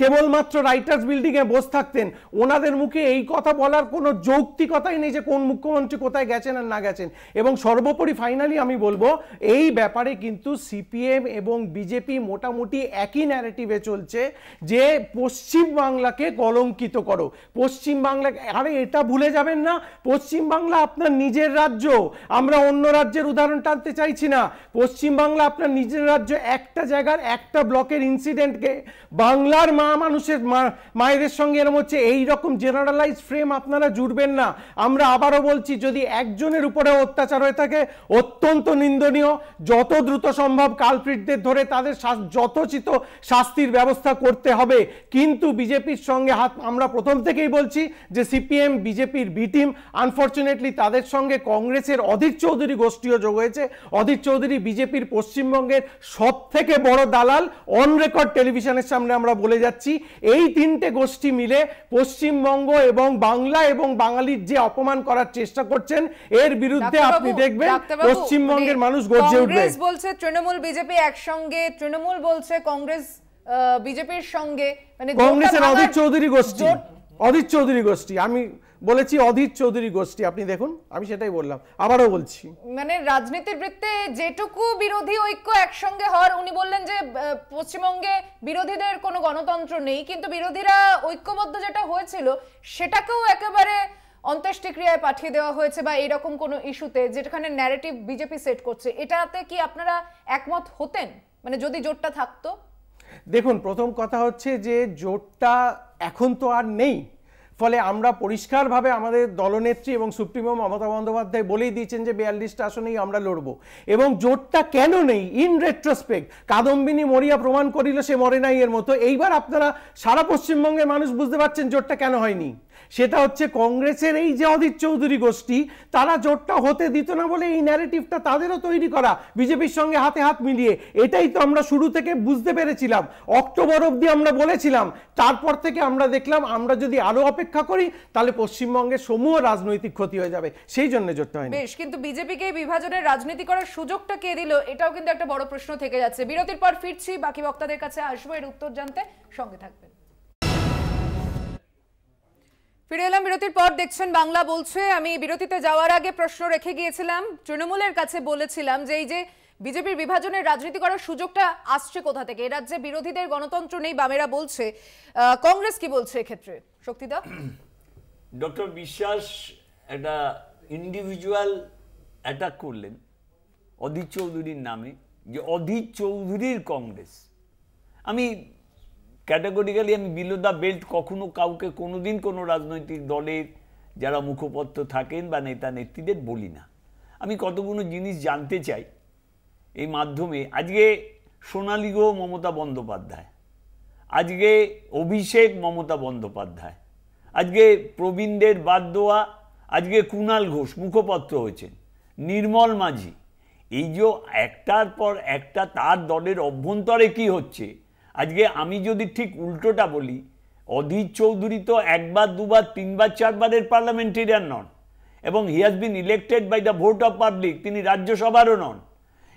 কেবলমাত্র রাইটার্স বিল্ডিং এ বসে থাকতেন। ওনাদের মুখে এই কথা বলার কোনো যৌক্তিকতাই নেই যে কোন মুখ্যমন্ত্রী কোথায় গেছেন আর না গেছেন। এবং সর্বোপরি ফাইনালি আমি বলবো, এই ব্যাপারে কিন্তু সিপিএম এবং বিজেপি মোটামুটি একই ন্যারেটিভে চলছে, যে পশ্চিম বাংলাকে কলঙ্কিত করো। পশ্চিম বাংলা, আরে এটা ভুলে যাবেন না, পশ্চিম বাংলা আপনার নিজের রাজ্য। আমরা অন্য রাজ্যের উদাহরণ টানতে চাইছি না। পশ্চিম বাংলা আপনার নিজের রাজ্য। একটা জায়গার একটা ব্লকের ইনসিডেন্টকে বাংলার মানুষের মায়েদের সঙ্গে এরকম হচ্ছে, এই রকম জেনারেলাইজ ফ্রেম আপনারা জুড়বেন না। আমরা আবারও বলছি, যদি একজনের উপরে অত্যাচার হয়ে থাকে, অত্যন্ত নিন্দনীয়। যত দ্রুত সম্ভব কালপ্রিটদের ধরে তাদের যথোচিত শাস্তির ব্যবস্থা করতে হবে। কিন্তু বিজেপির সঙ্গে আমরা প্রথম থেকেই বলছি যে সিপিএম বিজেপির বি টিম। আনফরচুনেটলি তাদের সঙ্গে কংগ্রেসের অধীর চৌধুরী গোষ্ঠীও যোগ হয়েছে। অধীর চৌধুরী বিজেপির পশ্চিমবঙ্গের সব থেকে বড় দালাল, অন রেকর্ড টেলিভিশনের সামনে আমরা বলে যাচ্ছি। এই তিনটে গোষ্ঠী মিলে পশ্চিমবঙ্গ এবং বাংলা এবং বাঙালির যে অপমান করার চেষ্টা করছেন, এর বিরুদ্ধে আপনি দেখবেন পশ্চিমবঙ্গের মানুষ গর্জে উঠবে। কংগ্রেস বলছে তৃণমূল বিজেপি একসঙ্গে, তৃণমূল বলছে কংগ্রেস বিজেপির সঙ্গে, মানে কংগ্রেসের অধীর চৌধুরী গোষ্ঠী, আমি বলেছি অধীর চৌধুরী গোষ্ঠী। আপনি দেখুন, আমি সেটাই বললাম, আবারও বলছি, মানে রাজনীতির বৃত্তে যেটুকু বিরোধী ঐক্য একসঙ্গে হওয়ার, উনি বললেন যে পশ্চিমবঙ্গে বিরোধীদের কোনো গণতন্ত্র নেই, কিন্তু বিরোধীরা ঐক্যবদ্ধ যেটা হয়েছিল সেটাকেও একেবারে অন্ত্যেষ্টিক্রিয়ায় পাঠিয়ে দেওয়া হয়েছে, বা এরকম কোনো ইস্যুতে যেখানে ন্যারেটিভ বিজেপি সেট করছে, এটাতে কি আপনারা একমত হতেন, মানে যদি জোটটা থাকতো? দেখুন, প্রথম কথা হচ্ছে যে জোটটা এখন তো আর নেই। ফলে আমরা পরিষ্কারভাবে আমাদের দলনেত্রী এবং সুপ্রিমো মমতা বন্দ্যোপাধ্যায় বলেই দিয়েছেন যে 42টা আসনেই আমরা লড়ব। এবং জোটটা কেন নেই, ইন রেট্রোস্পেক্ট কাদম্বিনী মরিয়া প্রমাণ করিল সে মরে নাই এর মতো। এইবার আপনারা সারা পশ্চিমবঙ্গের মানুষ বুঝতে পারছেন জোটটা কেন হয়নি। সেটা হচ্ছে কংগ্রেসের এই যে অধীর চৌধুরী গোষ্ঠী, তারা জোটটা হতে দিত না বলে এই ন্যারেটিভটা তাদেরও তৈরি করা, বিজেপির সঙ্গে হাতে হাত মিলিয়ে। এটাই তো আমরা শুরু থেকে বুঝতে পেরেছিলাম, অক্টোবর অবধি আমরা বলেছিলাম। তারপর থেকে আমরা দেখলাম আমরা যদি আরো অপেক্ষা করি তাহলে পশ্চিমবঙ্গের সমূহ রাজনৈতিক ক্ষতি হয়ে যাবে, সেই জন্য জোটটা হয়নি। বেশ, কিন্তু বিজেপিকে বিভাজনের রাজনীতি করার সুযোগটা কে দিল, এটাও কিন্তু একটা বড় প্রশ্ন থেকে যাচ্ছে। বিরতির পর ফিরছি, বাকি বক্তাদের কাছে আসবো এর উত্তর জানতে, সঙ্গে থাকবেন। ফিরে এলাম বিরতির পর, দেখছেন বাংলা বলছে। আমি বিরতিতে যাওয়ার আগে প্রশ্ন রেখে গিয়েছিলাম, তৃণমূলের কাছে বলেছিলাম যে এই যে বিজেপির বিভাজনের রাজনীতি করার সুযোগটা আসছে কোথা থেকে? এ রাজ্যে বিরোধীদের গণতন্ত্র নেই, বামেরা বলছে। কংগ্রেস কি বলছে এক্ষেত্রে, শক্তিদা? ডক্টর বিশ্বাস একটা ইন্ডিভিজুয়াল অ্যাটাক করলেন, অধীর চৌধুরীর নামে, যে অধীর চৌধুরীর কংগ্রেস। আমি ক্যাটাগরিক্যালি আমি বিলো দ্য বেল্ট কখনো কাউকে কোনোদিন কোনো রাজনৈতিক দলের যারা মুখপত্র থাকেন বা নেতা নেত্রীদের বলি না। আমি কতগুলো জিনিস জানতে চাই এই মাধ্যমে। আজকে সোনালী গুহ মমতা বন্দ্যোপাধ্যায়, আজকে অভিষেক মমতা বন্দ্যোপাধ্যায়, আজকে প্রবীণদের বাদ দেওয়া, আজকে কুণাল ঘোষ মুখপত্র হয়েছেন, নির্মল মাঝি, এই যে একটার পর একটা তার দলের অভ্যন্তরে কি হচ্ছে। আজকে আমি যদি ঠিক উল্টোটা বলি, অধীর চৌধুরী তো একবার দুবার তিনবার চারবারের পার্লামেন্টেরিয়ান নন, এবং he has been elected by the vote of public. তিনি রাজ্যসভারও নন,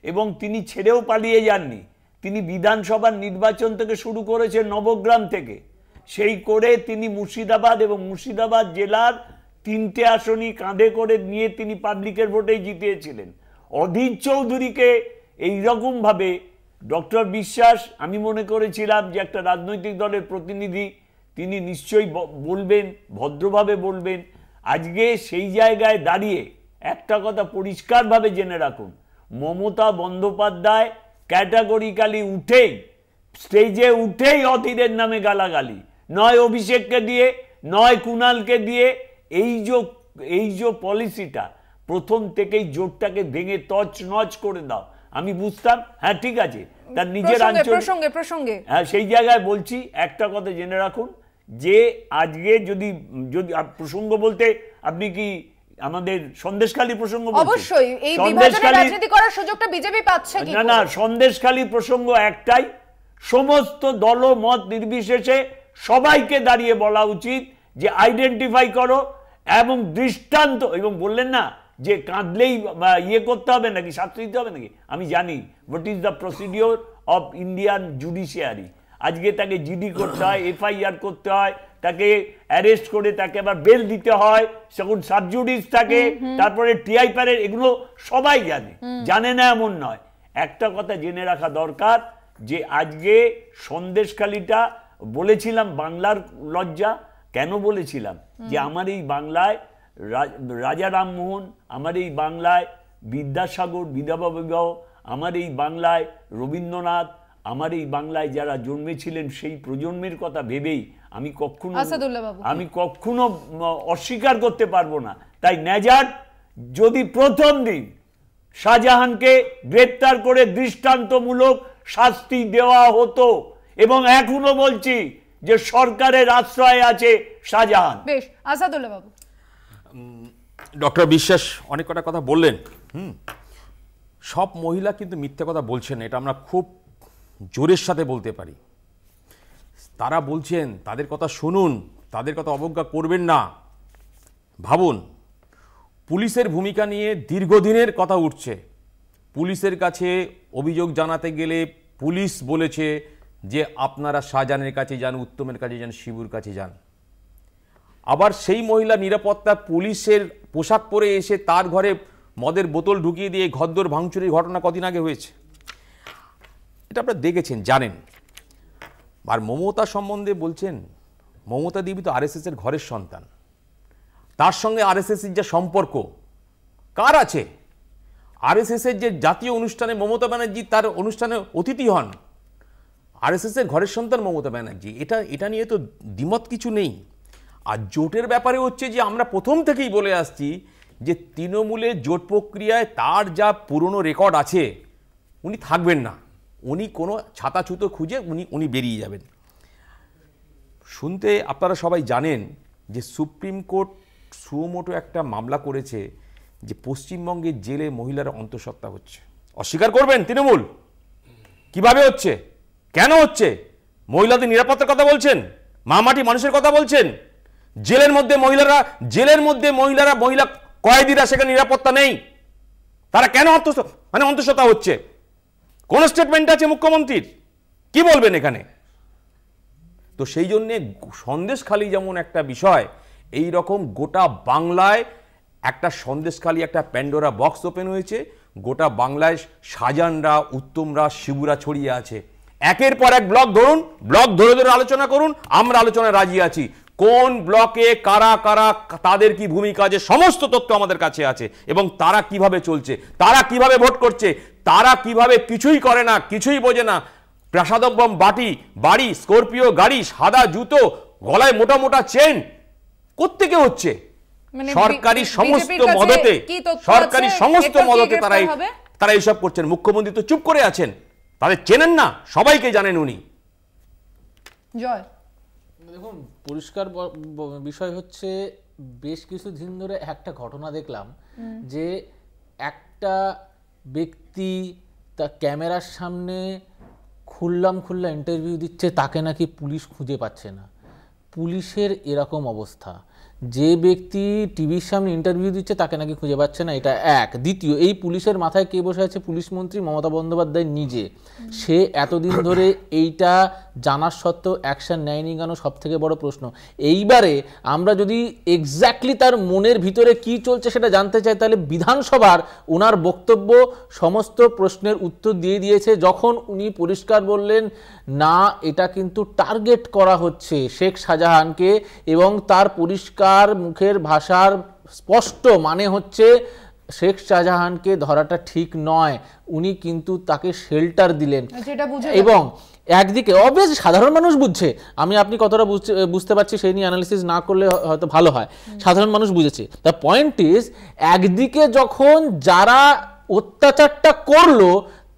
এবং তিনি ছেড়েও পালিয়ে যাননি। তিনি বিধানসভার নির্বাচন থেকে শুরু করেছেন নবগ্রাম থেকে, সেই করে তিনি মুর্শিদাবাদ এবং মুর্শিদাবাদ জেলার 3টে আসনই কাঁধে করে নিয়ে তিনি পাবলিকের ভোটেই জিতিয়েছিলেন। অধীর চৌধুরীকে এইরকমভাবে ডক্টর বিশ্বাস, আমি মনে করেছিলাম যে একটা রাজনৈতিক দলের প্রতিনিধি, তিনি নিশ্চয়ই বলবেন, ভদ্রভাবে বলবেন। আজকে সেই জায়গায় দাঁড়িয়ে একটা কথা পরিষ্কারভাবে জেনে রাখুন, মমতা বন্দ্যোপাধ্যায় ক্যাটাগরিক্যালি উঠেই স্টেজে উঠেই অধীরের নামে গালাগালি, নয় অভিষেককে দিয়ে, নয় কুণালকে দিয়ে। এই যে পলিসিটা প্রথম থেকেই জোটটাকে ভেঙে তছ নচ করে দাও। আমি বুঝতাম, হ্যাঁ ঠিক আছে, তার নিজের প্রসঙ্গে হ্যাঁ, সেই জায়গায় বলছি একটা কথা জেনে রাখুন, যে আজকে যদি প্রসঙ্গ বলতে আপনি কি আমাদের সন্দেশখালী প্রসঙ্গ বলছেন? অবশ্যই এই বিভাজনের রাজনীতি করার সুযোগটা বিজেপি পাচ্ছে কি? না, সন্দেশখালী প্রসঙ্গ একটাই, সমস্ত দলমত নির্বিশেষে সবাইকে দাঁড়িয়ে বলা উচিত যে আইডেন্টিফাই করো এবং দৃষ্টান্ত, এবং বললেন না যে কাঁদলেই ইয়ে করতে হবে নাকি, শাস্তি দিতে হবে নাকি। আমি জানি what is the procedure of Indian judiciary. আজকে তাকে জিডি করতে হয়, এফআইআর করতে হয়, তাকে অ্যারেস্ট করে তাকে আবার বেল দিতে হয়, সেগুন সাবজুডিস থাকে, তারপরে টিআই প্যারের, এগুলো সবাই জানে না এমন নয়। একটা কথা জেনে রাখা দরকার যে আজকে সন্দেশখালীটা বলেছিলাম বাংলার লজ্জা। কেন বলেছিলাম? যে আমার এই বাংলায় রাজা রামমোহন, আমার এই বাংলায় বিদ্যাসাগর, বিধবা বিবাহ, আমার এই বাংলায় রবীন্দ্রনাথ, আমার এই বাংলায় যারা জন্মেছিলেন সেই প্রজন্মের কথা ভেবেই আমি কখনো অস্বীকার করতে পারবো না। তাই নেজাট যদি প্রথম দিন শাহজাহানকে গ্রেপ্তার করে দৃষ্টান্তমূলক শাস্তি দেওয়া হতো, এবং এখনো বলছি যে সরকারের আশ্রয় আছে শাহজাহান। বেশ, আসাদুল্লাহ বাবু। ডক্টর বিশ্বাস অনেক কটা কথা বললেন। সব মহিলা কিন্তু মিথ্যে কথা বলছেন, এটা আমরা খুব জোরের সাথে বলতে পারি। তারা বলছেন, তাদের কথা শুনুন, তাদের কথা অবজ্ঞা করবেন না। ভাবুন, পুলিশের ভূমিকা নিয়ে দীর্ঘদিনের কথা উঠছে। পুলিশের কাছে অভিযোগ জানাতে গেলে পুলিশ বলেছে যে আপনারা শাহজাহানের কাছে যান, উত্তমের কাছে যান, শিবুর কাছে যান। আবার সেই মহিলা নিরাপত্তা পুলিশের পোশাক পরে এসে তার ঘরে মদের বোতল ঢুকিয়ে দিয়ে ঘরদোর ভাঙচুরের ঘটনা কদিন আগে হয়েছে, এটা আপনারা দেখেছেন, জানেন। আর মমতা সম্বন্ধে বলছেন, মমতা দেবী তো আরএসএসের ঘরের সন্তান, তার সঙ্গে আরএসএসের যে সম্পর্ক কার আছে? আরএসএসের যে জাতীয় অনুষ্ঠানে মমতা ব্যানার্জি তার অনুষ্ঠানে অতিথি হন, আরএসএসের ঘরের সন্তান মমতা ব্যানার্জি, এটা নিয়ে তো দ্বিমত কিছু নেই। আর জোটের ব্যাপারে হচ্ছে যে আমরা প্রথম থেকেই বলে আসছি যে তৃণমূলের জোট প্রক্রিয়ায় তার যা পুরনো রেকর্ড আছে উনি থাকবেন না, উনি কোনো ছাতাছুতো খুঁজে উনি বেরিয়ে যাবেন। শুনতে আপনারা সবাই জানেন যে সুপ্রিম কোর্ট সুমোটো একটা মামলা করেছে যে পশ্চিমবঙ্গের জেলে মহিলারা অন্তঃসত্ত্বা হচ্ছে। অস্বীকার করবেন তৃণমূল? কিভাবে হচ্ছে, কেন হচ্ছে? মহিলাদের নিরাপত্তার কথা বলছেন, মামাটি মানুষের কথা বলছেন। জেলের মধ্যে মহিলা কয়েদিরা সেখানে নিরাপত্তা নেই, তারা কেন অন্তঃসত্ত্বা হচ্ছে? কোন স্টেটমেন্ট আছে মুখ্যমন্ত্রীর? কি বলবেন এখানে? তো সেই জন্যে সন্দেশখালী যেমন একটা বিষয়, এই রকম গোটা বাংলায় একটা সন্দেশখালী একটা প্যান্ডোরা বক্স ওপেন হয়েছে। গোটা বাংলায় শাহজাহানরা, উত্তমরা, শিবুরা ছড়িয়ে আছে। একের পর এক ব্লক ধরুন, ব্লক ধরে ধরে আলোচনা করুন, আমরা আলোচনায় রাজি আছি। কোন ব্লকে কারা কারা তাদের কি ভূমিকা আছে সমস্ত তথ্য আমাদের কাছে আছে, এবং তারা কিভাবে চলছে, তারা কিভাবে ভোট করছে, তারা কিভাবে কিছুই করে না, কিছুই বোঝে না। প্রাসাদম বাড়ি, স্করপিও গাড়ি, সাদা জুতো, গলায় মোটা মোটা চেন, কোত্থেকে হচ্ছে? সরকারি সমস্ত মদতে, সরকারি সমস্ত মদতে তারা এইসব করছেন। মুখ্যমন্ত্রী তো চুপ করে আছেন, তাদের চেনেন না, সবাইকে জানেন উনি। জয়, দেখুন পরিষ্কার বিষয় হচ্ছে বেশ কিছুদিন ধরে একটা ঘটনা দেখলাম যে একটা ব্যক্তি তার ক্যামেরার সামনে খুল্লা ইন্টারভিউ দিচ্ছে, তাকে নাকি পুলিশ খুঁজে পাচ্ছে না। পুলিশের এরকম অবস্থা, যে ব্যক্তি টিভির সামনে ইন্টারভিউ দিচ্ছে তাকে নাকি খুঁজে পাচ্ছে না, এটা এক। দ্বিতীয়, এই পুলিশের মাথায় কে বসে আছে? পুলিশ মন্ত্রী মমতা বন্দ্যোপাধ্যায় নিজে। সে এতদিন ধরে এইটা জানার সত্ত্বেও অ্যাকশন নেয়নি কেন, সব থেকে বড় প্রশ্ন। এইবারে আমরা যদি এক্স্যাক্টলি তার মনের ভিতরে কি চলছে সেটা জানতে চাই, তাহলে বিধানসভার ওনার বক্তব্য সমস্ত প্রশ্নের উত্তর দিয়ে দিয়েছে, যখন উনি পরিষ্কার বললেন না এটা কিন্তু টার্গেট করা হচ্ছে শেখ শাহজাহানকে, এবং তার পরিষ্কার মুখের ভাষার স্পষ্ট মানে হচ্ছে শেখ শাহজাহানকে ধরাটা ঠিক নয়। উনি কিন্তু তাকে শেল্টার দিলেন, এবং একদিকে অবভিয়াসলি সাধারণ মানুষ বুঝছে, আপনি কতটা বুঝতে পারছি সেই নিয়ে অ্যানালিসিস না করলে হয়তো ভালো হয়, সাধারণ মানুষ বুঝেছে। দ্য পয়েন্ট ইজ, একদিকে যখন যারা অত্যাচারটা করলো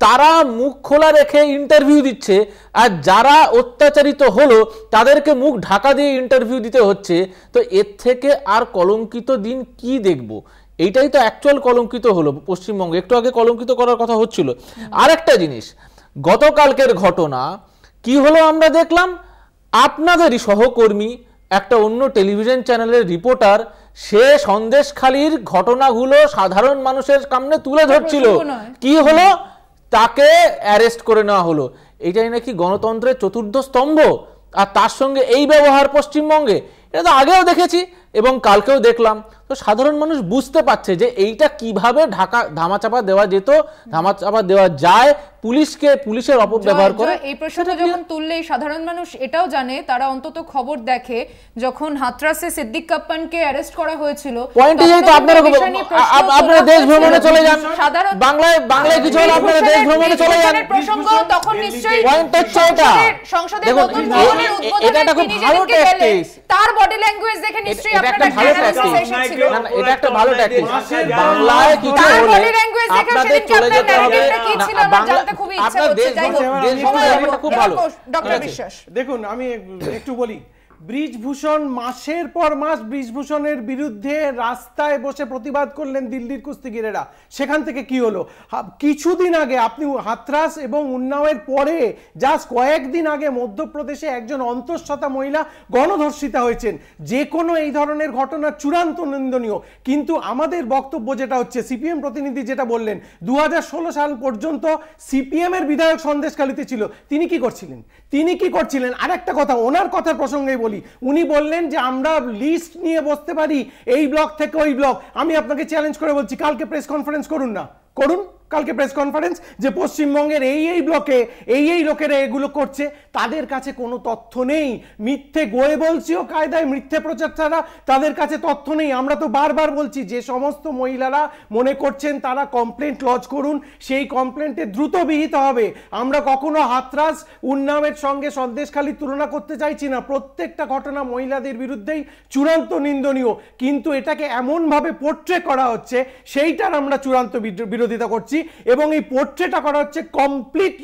তারা মুখ খোলা রেখে ইন্টারভিউ দিচ্ছে, আর যারা অত্যাচারিত হলো তাদেরকে মুখ ঢাকা দিয়ে ইন্টারভিউ দিতে হচ্ছে, তো এর থেকে আর কলঙ্কিত দিন কি দেখব? এইটাই তো অ্যাকচুয়াল কলঙ্কিত হলো পশ্চিমবঙ্গে। একটু আগে কলঙ্কিত করার কথা হচ্ছিল। আর একটা জিনিস, গতকালকের ঘটনা কি হলো আমরা দেখলাম, আপনাদেরই সহকর্মী একটা অন্য টেলিভিশন চ্যানেলের রিপোর্টার, সে সন্দেশখালির ঘটনাগুলো সাধারণ মানুষের সামনে তুলে ধরছিল। কি হলো? তাকে অ্যারেস্ট করে নেওয়া হলো। এটাই নাকি গণতন্ত্রের চতুর্থ স্তম্ভ, আর তার সঙ্গে এই ব্যবহার পশ্চিমবঙ্গে, এটা তো আগেও দেখেছি এবং কালকেও দেখলাম। তো সাধারণ মানুষ বুঝতে পারছে যে এইটা কিভাবে ধামাচাপা দেওয়া যেত, ধামাচাপা দেওয়া যায় পুলিশকে, পুলিশের অপব্যবহার করে। এই প্রশ্নটা যখন তুললেই সাধারণ মানুষ এটাও জানে, তারা অন্তত খবর দেখে, যখন হাতরাসে সিদ্দিক কাপ্পানকে অ্যারেস্ট করা হয়েছিল, পয়েন্টই তো আপনারা দেশ ভ্রমণে চলে যান, বাংলায় কিছু হলে আপনারা দেশ ভ্রমণে চলে যান, প্রসঙ্গ তখন নিশ্চয়ই পয়েন্ট হচ্ছে এটা। সংসদের নতুন ভবনের উদ্বোধনে তিনি যেদিনকে গেলেন, তার বডি ল্যাঙ্গুয়েজ দেখে নিশ্চয়ই আপনারা এটা একটা ভালো ট্যাকটিক। বাংলায় কিছু হলে আপনাদের চলে যেতে হবে, খুবই ইচ্ছা হচ্ছে। যাই হোক, খুব ভালো। ডক্টর বিশ্বাস, দেখুন আমি একটু বলি, ব্রিজভূষণ মাসের পর মাস ব্রিজভূষণের বিরুদ্ধে রাস্তায় বসে প্রতিবাদ করলেন দিল্লির কুস্তিগিরেরা। সেখান থেকে কি হলো? কিছুদিন আগে আপনি হাতরাস এবং উন্নাওয়ের পরে জাস্ট কয়েকদিন আগে মধ্যপ্রদেশে একজন অন্তঃসত্ত্বা মহিলা গণধর্ষিতা হয়েছেন। যে কোনো এই ধরনের ঘটনা চূড়ান্ত নিন্দনীয়। কিন্তু আমাদের বক্তব্য যেটা হচ্ছে, সিপিএম প্রতিনিধি যেটা বললেন, 2016 সাল পর্যন্ত সিপিএম এর বিধায়ক সন্দেশখালীতে ছিল। তিনি কি করছিলেন? আর একটা কথা, ওনার কথার প্রসঙ্গেই বলি, উনি বললেন যে আমরা লিস্ট নিয়ে বসতে পারি এই ব্লক থেকে ওই ব্লক। আমি আপনাকে চ্যালেঞ্জ করে বলছি, কালকে প্রেস কনফারেন্স করুন কালকে প্রেস কনফারেন্স, যে পশ্চিমবঙ্গের এই ব্লকে এই লোকেরা এগুলো করছে। তাদের কাছে কোনো তথ্য নেই, মিথ্যে গোয়ে বলছিও কায়দায়, মিথ্যে প্রচার ছাড়া তাদের কাছে তথ্য নেই। আমরা তো বারবার বলছি, যে সমস্ত মহিলারা মনে করছেন তারা কমপ্লেন্ট লজ করুন, সেই কমপ্লেন্টে দ্রুত বিহিত হবে। আমরা কখনো হাতরাস উন্নাওয়ের সঙ্গে সন্দেশখালীর তুলনা করতে চাইছি না, প্রত্যেকটা ঘটনা মহিলাদের বিরুদ্ধেই চূড়ান্ত নিন্দনীয়। কিন্তু এটাকে এমনভাবে পোর্ট্রে করা হচ্ছে, সেইটার আমরা চূড়ান্ত বিরোধিতা করছি, এবং এই পোর্ট্রেটা করা হচ্ছে কমপ্লিট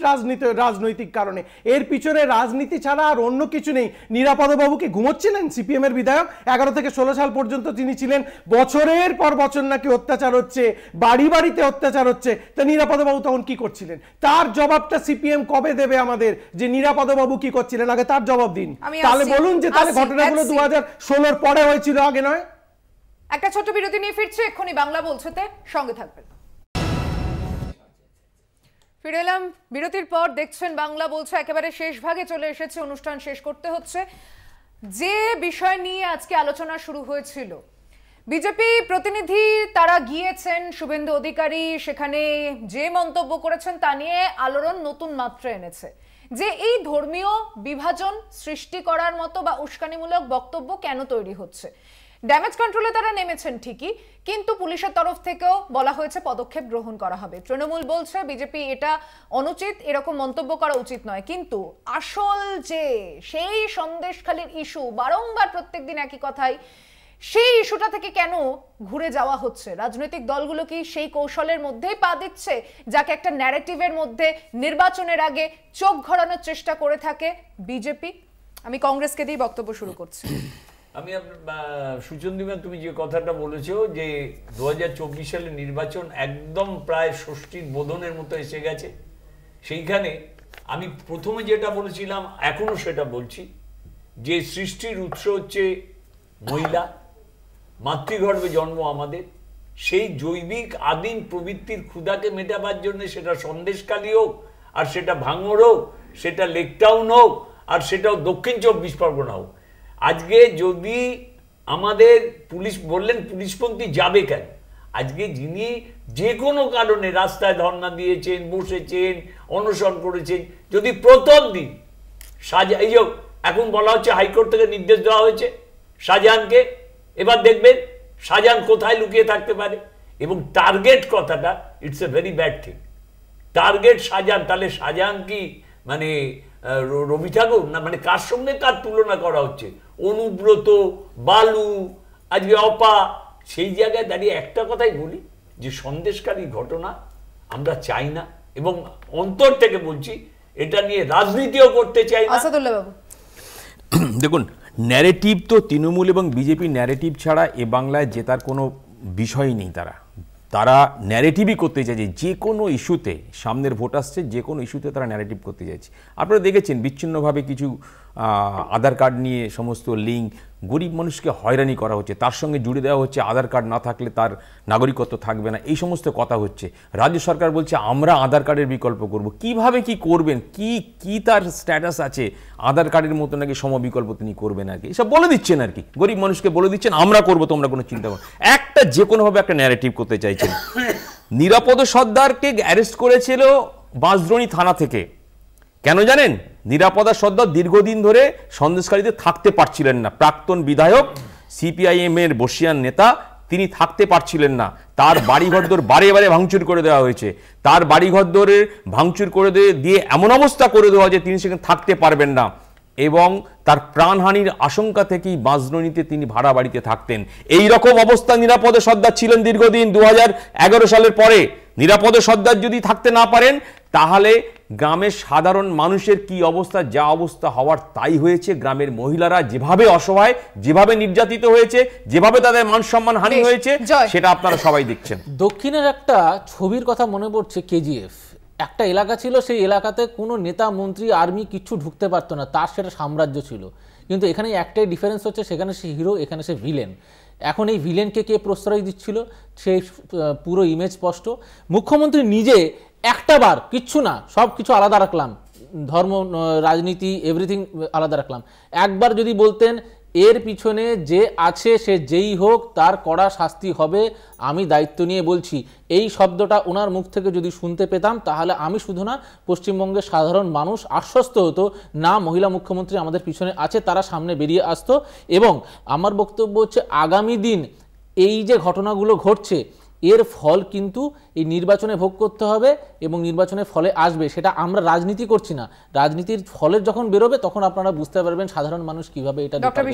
রাজনৈতিক কারণে। এর পিছনে রাজনীতি ছাড়া আর অন্য কিছু নেই। নিরাপদবাবু কি ঘুমোচ্ছিলেন? সিপিএম এর বিধায়ক 11 থেকে 16 সাল পর্যন্ত তিনি ছিলেন, বছরের পর বছর নাকি অত্যাচার হচ্ছে, বাড়িতে অত্যাচার হচ্ছে। তা নিরাপদবাবু তখন কি করছিলেন? তার জবাবটা সিপিএম কবে দেবে আমাদের, যে নিরাপদবাবু কি করছিলেন? আগে তার জবাব দিন। তাহলে বলুন যে তাহলে ঘটনাগুলো 2016 পরে হয়েছিল, আগে নয়। একটা ছোট বিরতি নিয়ে ফিরছে, এক্ষুনি বাংলা বলছেতে সঙ্গে থাকবেন। ফিরে এলাম বিরতির পর, দেখছেন বাংলা বলছে, একেবারে শেষ ভাগে চলে এসেছে, অনুষ্ঠান শেষ করতে হচ্ছে। যে বিষয় নিয়ে আজকে আলোচনা শুরু হয়েছিল, বিজেপি প্রতিনিধি তারা গিয়েছেন, শুভেন্দু অধিকারী সেখানে যে মন্তব্য করেছেন তা নিয়ে আলোড়ন নতুন মাত্রা এনেছে। যে এই ধর্মীয় বিভাজন সৃষ্টি করার মতো বা উস্কানিমূলক বক্তব্য কেন তৈরি হচ্ছে। ড্যামেজ কন্ট্রোলে তারা নেমেছেন ঠিকই, কিন্তু পুলিশের তরফ থেকেও বলা হয়েছে পদক্ষেপ গ্রহণ করা হবে। তৃণমূল বলছে বিজেপি এটা অনুচিত, এরকম মন্তব্য করা উচিত নয়। কিন্তু আসল যে সেই সন্দেশখালীর ইস্যু, বারংবার প্রত্যেকদিন একই কথাই, সেই ইস্যুটা থেকে কেন ঘুরে যাওয়া হচ্ছে? রাজনৈতিক দলগুলো কি সেই কৌশলের মধ্যেই পা দিচ্ছে, যাকে একটা ন্যারেটিভের মধ্যে নির্বাচনের আগে চোখ ঘোরানোর চেষ্টা করে থাকে বিজেপি? আমি কংগ্রেসকে দিয়ে বক্তব্য শুরু করছি। আমি সুচন্দ্রিমা, তুমি যে কথাটা বলেছো যে 2024 সালের নির্বাচন একদম প্রায় ষষ্ঠীর বোধনের মতো এসে গেছে, সেইখানে আমি প্রথমে যেটা বলেছিলাম এখনো সেটা বলছি যে সৃষ্টির উৎস হচ্ছে মহিলা, মাতৃগর্ভে জন্ম আমাদের। সেই জৈবিক আদিম প্রবৃত্তির ক্ষুধাকে মেটাবার জন্য সেটা সন্দেশখালী হোক, আর সেটা ভাঙড় হোক, সেটা লেকটাউন হোক, আর সেটাও দক্ষিণ 24 পরগনা হোক। আজকে যদি আমাদের পুলিশ বললেন পুলিশপন্থী যাবে কেন, আজকে যিনি যে কোনো কারণে রাস্তায় ধর্ণা দিয়েছেন, বসেছেন, অনশন করেছেন, যদি প্রথম দিন এই যে এখন বলা হচ্ছে হাইকোর্ট থেকে নির্দেশ দেওয়া হয়েছে শাহজাহানকে, এবার দেখবেন শাহজাহান কোথায় লুকিয়ে থাকতে পারে। এবং টার্গেট কথাটা, it's a very bad thing. Target Shahjahan, তাহলে শাহজাহান কি মানে রবি ঠাকুর না? মানে কার সঙ্গে কার তুলনা করা হচ্ছে? অনুব্রত, বালু, আজকে অপা। সেই জায়গায় দাঁড়িয়ে একটা কথাই বলি যে সন্দেশকারী ঘটনা আমরা চাই না, এবং অন্তর থেকে বলছি এটা নিয়ে রাজনীতিও করতে চাই না। দেখুন, ন্যারেটিভ তো তৃণমূল এবং বিজেপি ন্যারেটিভ ছাড়া এ বাংলায় জেতার কোনো বিষয়ই নেই। তারা ন্যারেটিভই করতে চাইছে যে কোনো ইস্যুতে। সামনের ভোট আসছে, যে কোনো ইস্যুতে তারা ন্যারেটিভ করতে চাইছে। আপনারা দেখেছেন বিচ্ছিন্নভাবে কিছু আধার কার্ড নিয়ে সমস্ত লিঙ্ক, গরিব মানুষকে হয়রানি করা হচ্ছে, তার সঙ্গে জুড়ে দেওয়া হচ্ছে আধার কার্ড না থাকলে তার নাগরিকত্ব থাকবে না, এই সমস্ত কথা হচ্ছে। রাজ্য সরকার বলছে আমরা আধার কার্ডের বিকল্প করব। কিভাবে কি করবেন, কি তার স্ট্যাটাস আছে? আধার কার্ডের মতো নাকি সমবিকল্প তিনি করবেন আর কি, এসব বলে দিচ্ছেন আর কি, গরিব মানুষকে বলে দিচ্ছেন আমরা করব, তোমরা কোনো চিন্তা করো। একটা যে কোনোভাবে একটা ন্যারেটিভ করতে চাইছেন। নিরাপদ সর্দারকে অ্যারেস্ট করেছিল বাঁশদ্রোণী থানা থেকে। কেন জানেন? নিরাপদা সর্দার দীর্ঘদিন ধরে সন্দেশখালীতে থাকতে পারছিলেন না। প্রাক্তন বিধায়ক, সিপিআইএম এর বর্ষিয়ান নেতা, তিনি থাকতে পারছিলেন না। তার বাড়িঘরদোর বারে বারে ভাঙচুর করে দেওয়া হয়েছে। তার বাড়িঘরদোরের ভাঙচুর করে দিয়ে এমন অবস্থা করে দেওয়া যে তিনি সেখানে থাকতে পারবেন না, এবং তার প্রাণহানির আশঙ্কা থেকেই বাঁশদ্রোণীতে তিনি ভাড়া বাড়িতে থাকতেন। এই রকম অবস্থা নিরাপদে সর্দার ছিলেন দীর্ঘদিন। 2011 সালের পরে নিরাপদে সর্দার যদি থাকতে না পারেন, তাহলে গ্রামের সাধারণ মানুষের কি অবস্থা? যা অবস্থা হওয়ার তাই হয়েছে। গ্রামের মহিলারা যেভাবে অসহায়, যেভাবে নির্যাতিত হয়েছে, যেভাবে তাদের মান সম্মান হানি হয়েছে, সেটা আপনারা সবাই দেখছেন। দক্ষিণের একটা ছবির কথা মনে পড়ছে, কেজিএফ। একটা এলাকা ছিল, সেই এলাকাতে কোনো নেতা, মন্ত্রী, আর্মি কিচ্ছু ঢুকতে পারতো না, তার সেটা সাম্রাজ্য ছিল। কিন্তু এখানে একটাই ডিফারেন্স হচ্ছে, সেখানে সে হিরো, এখানে সে ভিলেন। এখন এই ভিলেনকে কে প্রশ্রয় দিচ্ছিল সেই পুরো ইমেজ স্পষ্ট। মুখ্যমন্ত্রী নিজে একটা বার কিচ্ছু না, সব কিছু আলাদা রাখলাম, ধর্ম, রাজনীতি, এভরিথিং আলাদা রাখলাম, একবার যদি বলতেন এর পিছনে যে আছে সে যেই হোক তার কড়া শাস্তি হবে, আমি দায়িত্ব নিয়ে বলছি, এই শব্দটা ওনার মুখ থেকে যদি শুনতে পেতাম, তাহলে আমি শুধু না, পশ্চিমবঙ্গের সাধারণ মানুষ আশ্বস্ত হতো, না মহিলা মুখ্যমন্ত্রী আমাদের পিছনে আছে, তারা সামনে বেরিয়ে আসতো। এবং আমার বক্তব্য হচ্ছে, আগামী দিন এই যে ঘটনাগুলো ঘটছে, এর ফল কিন্তু এই নির্বাচনে ভোগ করতে হবে, এবং নির্বাচনের ফলে আসবে। সেটা আমরা রাজনীতি করছি না, রাজনীতির ফলের যখন বেরোবে তখন আপনারা বুঝতে পারবেন সাধারণ মানুষ কিভাবে এটা করে।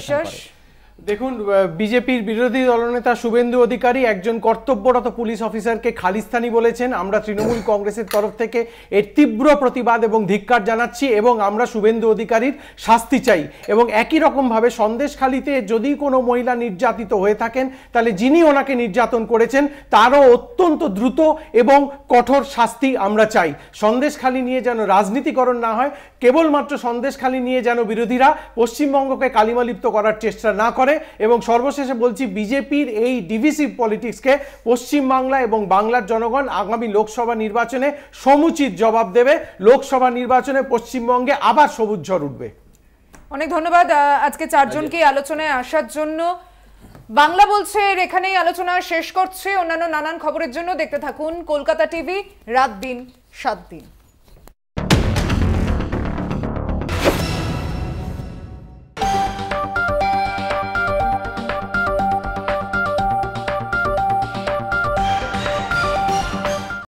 দেখুন, বিজেপির বিরোধী দলনেতা শুভেন্দু অধিকারী একজন কর্তব্যরত পুলিশ অফিসারকে খালিস্তানি বলেছেন। আমরা তৃণমূল কংগ্রেসের তরফ থেকে এর তীব্র প্রতিবাদ এবং ধিক্কার জানাচ্ছি, এবং আমরা শুভেন্দু অধিকারীর শাস্তি চাই। এবং একই রকমভাবে সন্দেশখালীতে যদি কোনো মহিলা নির্যাতিত হয়ে থাকেন, তাহলে যিনি ওনাকে নির্যাতন করেছেন তারও অত্যন্ত দ্রুত এবং কঠোর শাস্তি আমরা চাই। সন্দেশখালী নিয়ে যেন রাজনীতিকরণ না হয়, কেবলমাত্র সন্দেশখালী নিয়ে যেন বিরোধীরা পশ্চিমবঙ্গকে কালিমালিপ্ত করার চেষ্টা না করে। এবং সর্বশেষে বলছি, বিজেপির এই ডিভিসিভ পলিটিক্সকে পশ্চিমবাংলা এবং বাংলার জনগণ আগামী লোকসভা নির্বাচনে সমুচিত জবাব দেবে। লোকসভা নির্বাচনে পশ্চিমবঙ্গে আবার সবুজ ঝড় উঠবে। অনেক ধন্যবাদ আজকে চারজনকে আলোচনায় আসার জন্য। বাংলা বলছে এখানেই আলোচনা শেষ করছে। অন্যান্য নানান খবরের জন্য দেখতে থাকুন কলকাতা টিভি, রাত দিন 7 দিন।